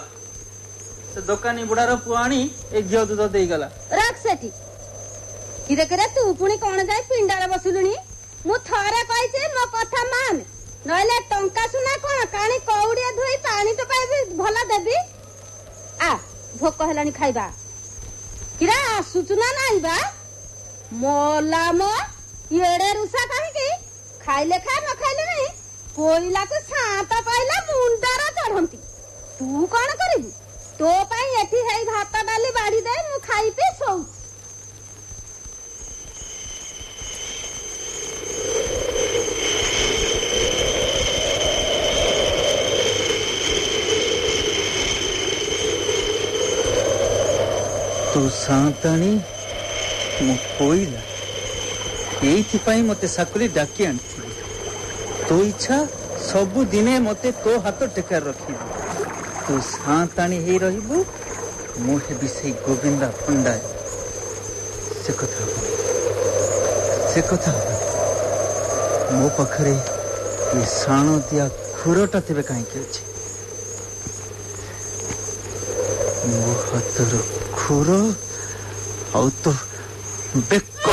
ସେ ଦୋକାନୀ ବୁଢାର ପୁଅ ଆଣି ଏ ଘିଅ ଦୁଧ ଦେଇଗଲା। ରଖ ସେଠି। କିରେ କିରେ ତୁ ପୁଣି କଣ ଯାଇ ପିଣ୍ଡାରେ ବସିଲୁଣି? ମୁଁ ଥରେ କହିଛି ମୋ କଥା ମାନ, ନହେଲେ ଟଙ୍କା ସୁନା କଣ କାଣି କଉଡିଆ ଧୋଇ ପାଣି ତ ପାଇବି ଭଲ ଦେବି। ଆ ଭୋକ ହେଲାଣି ଖାଇବା। କିରା ଆସୁଛୁ ନା ନାଇଁ ବା? ମଲା ମ ଏଡେ ରୁଷା କାହିଁକି? ଖାଇଲେ ଖା, ନ ଖାଇଲେ ନାହିଁ। କୋଇଲାକୁ ସାନ୍ତ ପାଇଲା ମୁଣ୍ଡର ଚଢନ୍ତି। ତୁ କଣ କରିବୁ? ତୋ ପାଇଁ ଏଠି ହେଇ ଭାତ ଡାଲି ବାଢି ଦେ, ମୁଁ ଖାଇ ପିଇ ଶୋଉ। ତୁ ସାନ୍ତାଣୀ, ମୁଁ କୋଇଲା, ଏଇଥିପାଇଁ ମତେ ସାକୁଲି ଡାକି ଆଣିଥିଲି। ତୋ ଇଚ୍ଛା ସବୁଦିନେ ମତେ ତୋ ହାତ ଟେକା ରଖିବୁ। ତୁ ସାନ୍ତାଣୀ ହେଇ ରହିବୁ, ମୁଁ ହେବି ସେଇ ଗୋବିନ୍ଦା ଭଣ୍ଡାରୀ। ସେ କଥା ମୋ ପାଖରେ ଏ ସାଣ ଦିଆ ଖୁରଟା ତେବେ କାହିଁକି ଅଛି? ମୋ ହାତର ଖୁର ଆଉ ତ ବେକ।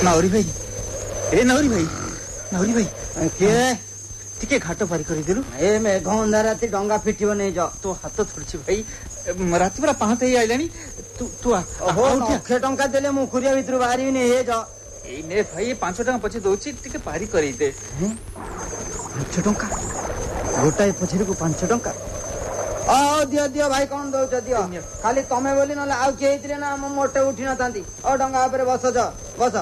ନାଉରୀ ଭାଇ, ଏ ନାଉରୀ ଭାଇ, ନାଉରୀ ଭାଇ କିଏ? ଟିକେ ଘାଟ ପାରି କରିଦେଲୁ। ଏ ମେଘ ଅନ୍ଧାର ରାତି ଡଙ୍ଗା ଫିଟିବ ନେଇ ଯ। ତୋ ହାତ ଧରିଛି ଭାଇ, ରାତି ପୁରା 5 ହେଇ ଆଇଲାଣି। ତୁ ଲକ୍ଷେ ଟଙ୍କା ଦେଲେ ମୁଁ ଖୁରିଆ ଭିତରୁ ବାହାରିବିନି। ହେ ଯ। ଏଇ ନେ ଭାଇ, 5 ଟଙ୍କା ପଛେ ଦଉଛି, ଟିକେ ପାରି କରେଇ ଦେ। 5 ଟଙ୍କା? ଗୋଟାଏ ପଛରକୁ 5 ଟଙ୍କା? ଦିଅ ଦିଅ ଭାଇ, କଣ ଦଉଛ ଦିଅ। ଖାଲି ତମେ ବୋଲି, ନହେଲେ ଆଉ କିଏ ହେଇଥିଲେ ନା ମୁଁ ମୋଟେ ଉଠି ନଥାନ୍ତି। ଡଙ୍ଗା ଉପରେ ବସ ଯ, ବସ।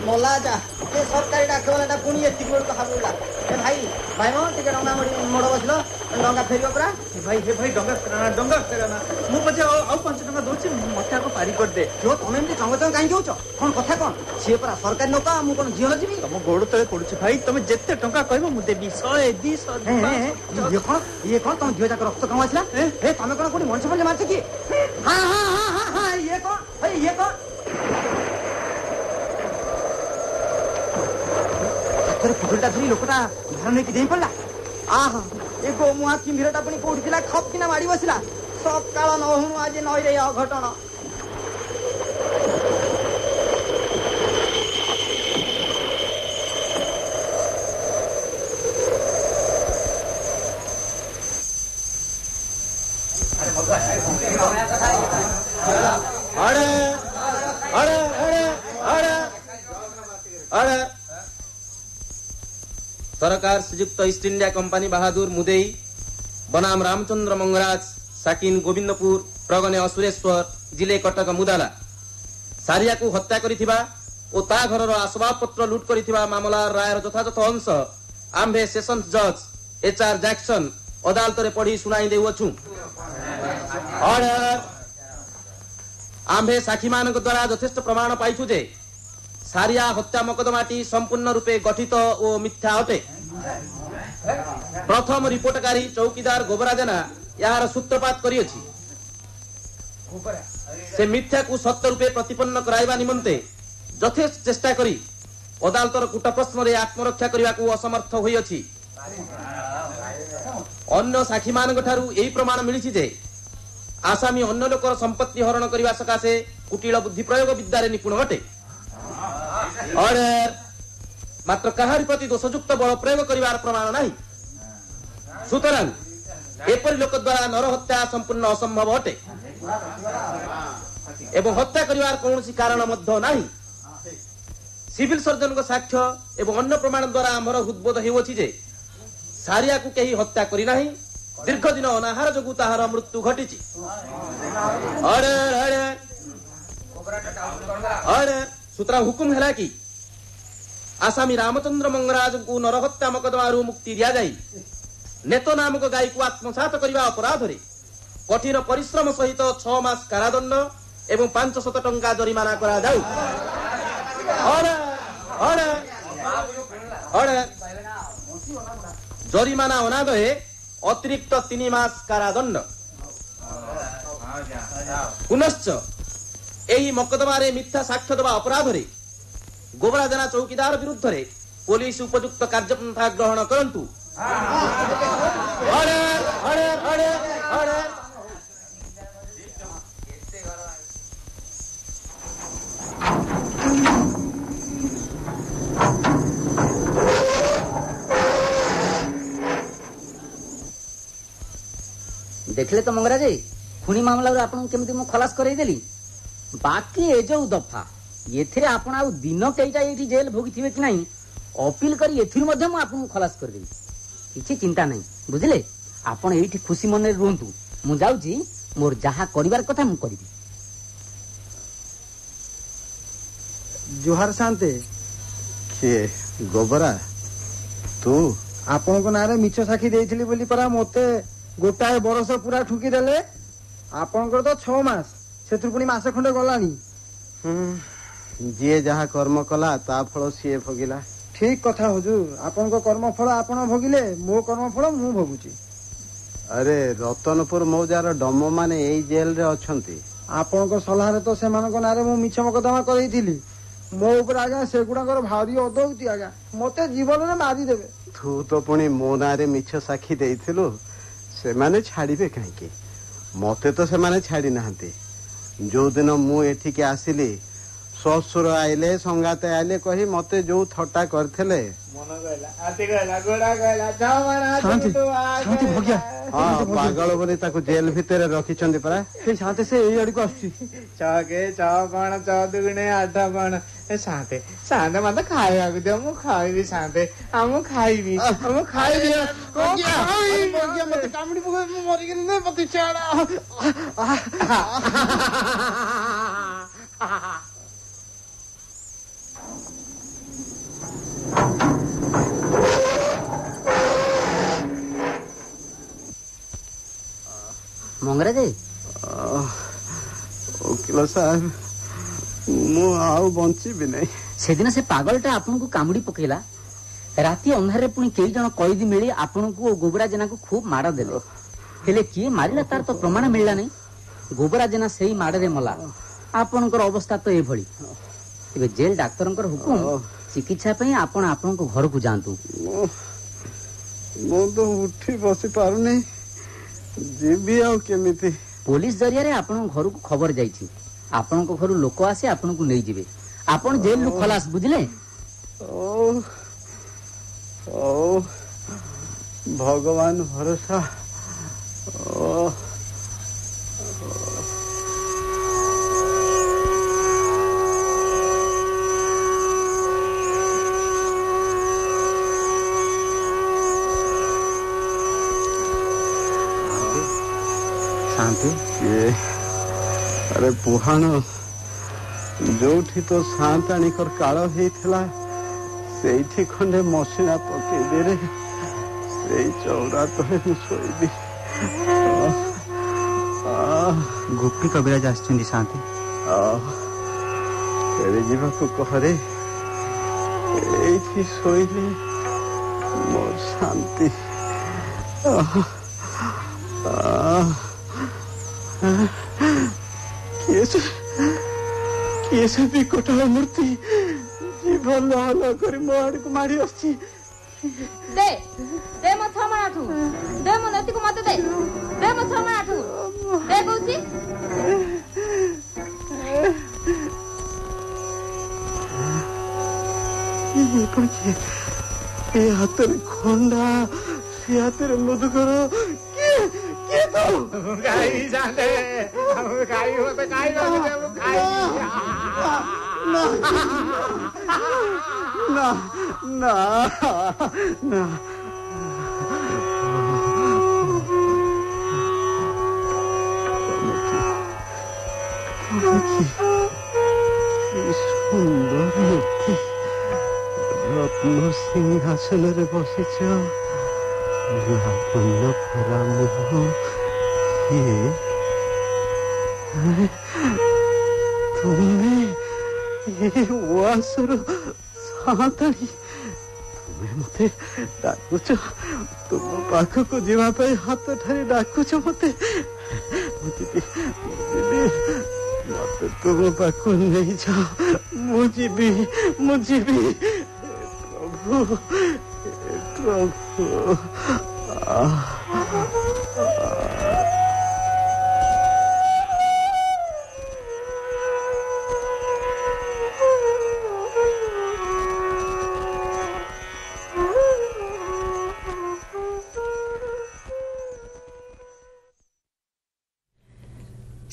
ମଲା ଯା, ଏ ସରକାରୀ ଡାକବାଲାଟା ପୁଣି ଏତିକି ବେଳକୁ ହାବୁଡିଲା। ଏ ଭାଇ ଭାଇ ମ ଟିକେ ଡଙ୍ଗା ମୋଡ ବସିଲ, ଡଙ୍ଗା ଫେରିବ ପରା। ଭାଇ ଡଙ୍ଗା ଫେରାନା। ମୁଁ ପଛେ ଆଉ 5 ଟଙ୍କା ଦଉଛି, ମତେ ଆଗ ପାରି କରିଦେ। ତମେ ଏମିତି ଚଙ୍ଗ କାହିଁକି ହଉଛ? କଣ କଥା କଣ? ସିଏ ପରା ସରକାରୀ ନୌକା, ମୁଁ କଣ ଝିଅ ଯିବି? ତମ ଗୋଡ ତଳେ ପଡୁଛି ଭାଇ, ତମେ ଯେତେ ଟଙ୍କା କହିବ ମୁଁ ଦେବି। 100, 200। ଇଏ କଣ ତମ ଝିଅ ଯାକ ରକ୍ତ କମ ଆସିଲା? ତମେ କଣ କୋଉଠି ମଣିଷ ବୋଲି ମାରିଛ କି? ଇଏ କଣ? ହାତରେ ପୁଟୁଳିଟା ଧରି ଲୋକଟା ଧାର ନେଇକି ଦେଇ ପଡିଲା। ଏ ଗୋମୁହା କିମ୍ଭୀରଟା ପୁଣି କୋଉଠି ଥିଲା, ଖପ କିନା ମାଡି ବସିଲା। ସକାଳ ନ ହଉଣୁ ଆଜି ନଈରେ ଅଘଟଣ। सरकार श्रीयुक्त ईस्ट इंडिया कंपनी बहादुर मुदेई बनाम रामचंद्र मंगराज साकिन गोविंदपुर प्रगने असुरेश्वर जिले कटक मुदाला सारिया को हत्या करिथिबा ओ ता घरर आसबाब पत्र लूट करिथिबा मामलार रायर यथायथ अंश आम्भे सेशंस जज एचआर जैक्सन अदालत रे पढ़ी सुनाई देउछु। ऑर्डर आम्भे साक्षी मानक द्वारा यथेष्ट प्रमाण पाइछु जे सारिया हत्या मकदमाटी संपूर्ण रूपे गठित ओ मिथ्या अटे। प्रथम रिपोर्टकारी चौकीदार गोबरा जेना यार सूत्रपात करियछि। से मिथ्या को सत्य रूपे प्रतिपन्न कराइबा निमंते यथेष्ट चेष्टा करी अदालतर कूट प्रश्न रे आत्मरक्षा करबा को असमर्थ होइछि। अन्य साक्षी मानक ठारू एही प्रमाण मिलिछि जे आसामी अन्य लोकर संपत्ति हरण करबा सकाशे कुटिल बुद्धि प्रयोग विद्यारे निपुण अटे। ऑर्डर मात्र काहारी प्रति दोषयुक्त बल प्रयोग करिवार प्रमाण नाही। सुतरां एपरि लोक द्वारा नरहत्या संपूर्ण असंभव अटे एवं हत्या करिवार कौनसी कारण मध्य नाही। सिविल सर्जन को साक्ष्य एवं अन्य प्रमाण द्वारा आमर हृदबोध हेउछि जे सारिया को केही हत्या करि नाही। दीर्घ दिन अनाहार जोगु ताहार मृत्यु घटिछि। ऑर्डर ऑर्डर ऑर्डर सूत्रा हुकुम हैला कि आसामी रामचंद्र मंगराज को नरहत्या मकदमारू मुक्ति दिया जाई नेतो नामक गाई को आत्मसात करने अपराध रे कठिन परिश्रम सहित 6 मास कारादंड एवं 500 टंका जरिमाना करा जाऊ। जरिमाना अनादये अतिरिक्त 3 मास कारादंड। पुनश्च एही मकदमारे मिथ्या साक्ष्य देवा अपराध रे गोबरा जेना चौकीदार विरुद्ध रे पुलिस उपयुक्त कार्यपंथा ग्रहण करंतु। देखले तो मंगराज खुनी मामला आपन केमती मु खलास करई देली बाकी ए जो दफा एथिरे आपण आ दिन केइटा एठी जेल भोगिथिबे कि नाही अपील करी एथिर मध्ये मु आपन खलास कर देली। किछि चिंता नाही बुझिले आपण एठी खुशी मन रे रहंतु मु जाउची मोर जहा करिवार कथा मु करिबी। जुहार शांते के गोबरा तू आपण को नारे मिछ साखी देइथिली बोली परा मते गोटाए बरस पूरा ठुकी देले। आपनकर तो 6 मास सेतु पुनी मासे खंडे गलानी। जे जहा कर्म कला ता फल सीए भोगिला। ठीक कथा हुजूर आपण को कर्म फल आपण भोगिले मो कर्म फल मु भोगुची। अरे रतनपुर मौजार डमो माने एई जेल रे अछंती। आपण को सलाह रे तो से मानक नारे मु मिछ मकदमा करैथिली मो ऊपर आगा सेगुडाकर भारी अदौती आगा मते जीवन रे मारी देबे। तू तो पुनी मो नारे मिछ साखी देइथिलु से माने छाड़ीबे काहे की मते तो से माने छाड़ी नाहंती। जो दिन मु एठी के आसिली ससुर आइले संगाते आइले कही मते जो थट्टा करथिले मन गयला आते गयला गोड़ा गयला जावाना शांति शांति भगिया। हां पागल बोली ताको जेल भितरे रखिचंदी परा। हे शांति से एई अडी को आसी चाके चावण चौदुगुणे 8 पण ए शांति शांति मत खाया के दे मु खाइबी शांति हम खाइबी भगिया मत कामड़ी पको मरि गेल ने पति चाड़ा। मंगराज ओकिल साहब मु आउ बंची भी नहीं। सेदिन से पागलटा आपन को कामुडी पकेला राती अंधार रे पुनी कई जण कैदी मिली आपन को गोबरा जेना को खूब मार देले हेले किए मारिला तार तो प्रमाण मिलला नहीं। गोबरा जेना सेही माड़ रे मला आपनकर अवस्था तो ए भली। एबे जेल डाक्टरंकर हुकुम चिकित्सा पई आपण आपन को घर को जांतु। मो तो उठी बसी पारु नहीं जीबी आउ केमिति। पुलिस जरिया रे आपन घर को खबर जाईछि आपन को घर लोक आसे आपन को नै जिवे आपन जेल नु खलास बुझले। ओ ओ भगवान भरोसा। ओ ଶାନ୍ତି ଆରେ ପୁହାଣ ଯୋଉଠି ତ ସାନ୍ତାଣିକର କାଳ ହେଇଥିଲା ସେଇଠି ଖଣ୍ଡେ ମସିଣା ପକେଇଦେରେ ସେଇ ଚଉରା ତଳେ ମୁଁ ଶୋଇବି। ଗୋପୀ କବିରାଜ ଆସିଛନ୍ତି ଶାନ୍ତି। ଫେରି ଯିବାକୁ କହରେ, ଏଇଠି ଶୋଇଲେ ମୋର ଶାନ୍ତି। କିଏ ସେ ବିକଟାଳ ମୂର୍ତ୍ତି ଜୀବ ଲହ କରି ମୋ ଆଡକୁ ମାଡି ଆସିଛି। ଦେ ଦେ ମୋ 6 ମାଣ ଆଠୁ, ଦେ ମୋ ନେତିକୁ ମତେ ଦେ, ଦେ ମୋ 6 ମାଣ ଆଠୁ, ଦେ କହୁଛି। ଏ ହାତରେ ଖଣ୍ଡା, ସେ ହାତରେ ମୁଦୁକର, କିଏ ତ ଗାଈ ଜାଣେ ଗାଈ ମତେ ଗାଈ ନା ନା ନା সুন্দর মূর্তি, রত্ন সিংহাসନରେ বসিছ, লাবণ্য ভরা মুহ, কিଏ? ତୁମେ ଏ ଉଆସର ସାନ୍ତାଣୀ, ତୁମେ ମତେ ଡାକୁଛ, ତୁମ ପାଖକୁ ଯିବା ପାଇଁ ହାତ ଠାରି ଡାକୁଛ ମତେ। ମୁଁ ଯିବି ମତେ ତୁମ ପାଖକୁ ନେଇଯାଅ, ମୁଁ ଯିବି ପ୍ରଭୁ ପ୍ରଭୁ।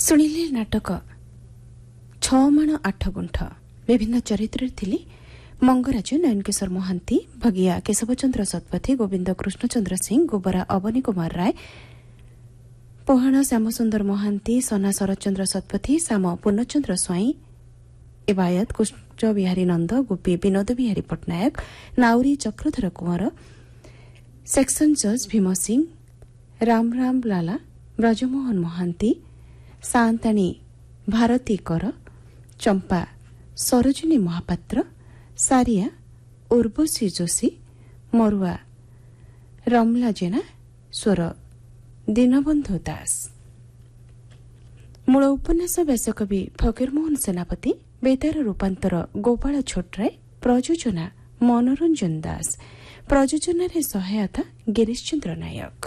ଶୁଣିଲେ ନାଟକ 6 ମାଣ 8 ଗୁଣ୍ଠ। ବିଭିନ୍ନ ଚରିତ୍ରରେ ଥିଲେ ମଙ୍ଗରାଜ ନୟନକିଶୋର ମହାନ୍ତି, ଭଗିଆ କେଶବଚନ୍ଦ୍ର ଶତପଥୀ, ଗୋବିନ୍ଦ କୃଷ୍ଣଚନ୍ଦ୍ର ସିଂ, ଗୋବରା ଅବନୀ କୁମାର ରାୟ, ପୋହାଣ ଶ୍ୟାମସୁନ୍ଦର ମହାନ୍ତି, ସନା ଶରତଚନ୍ଦ୍ର ଶତପଥୀ, ଶ୍ୟାମ ପୂର୍ଣ୍ଣଚନ୍ଦ୍ର ସ୍ୱାଇଁ, ଏବାୟତ କୃଷ୍ଣ ବିହାରୀ ନନ୍ଦ, ଗୋପୀ ବିନୋଦ ବିହାରୀ ପଟ୍ଟନାୟକ, ନାଉରୀ ଚକ୍ରଧର କୁଆଁର, ସେକ୍ସନ ଜଜ୍ ଭୀମ ସିଂ, ରାମ ଲାଲା, ବ୍ରଜମୋହନ ମହାନ୍ତି, ସାନ୍ତାଣୀ ଭାରତୀ କର, ଚମ୍ପା ସରୋଜିନୀ ମହାପାତ୍ର, ସାରିଆ ଉର୍ବଶୀ ଯୋଶୀ, ମରୁଆ ରମଲା ଜେନା, ସ୍ୱର ଦୀନବନ୍ଧୁ ଦାସ। ମୂଳ ଉପନ୍ୟାସ ବ୍ୟାସକବି ଫକୀରମୋହନ ସେନାପତି, ବେତାର ରୂପାନ୍ତର ଗୋପାଳ ଛୋଟରାୟ, ପ୍ରଯୋଜନା ମନୋରଞ୍ଜନ ଦାସ, ପ୍ରଯୋଜନାରେ ସହାୟତା ଗିରିଶ ଚନ୍ଦ୍ର ନାୟକ।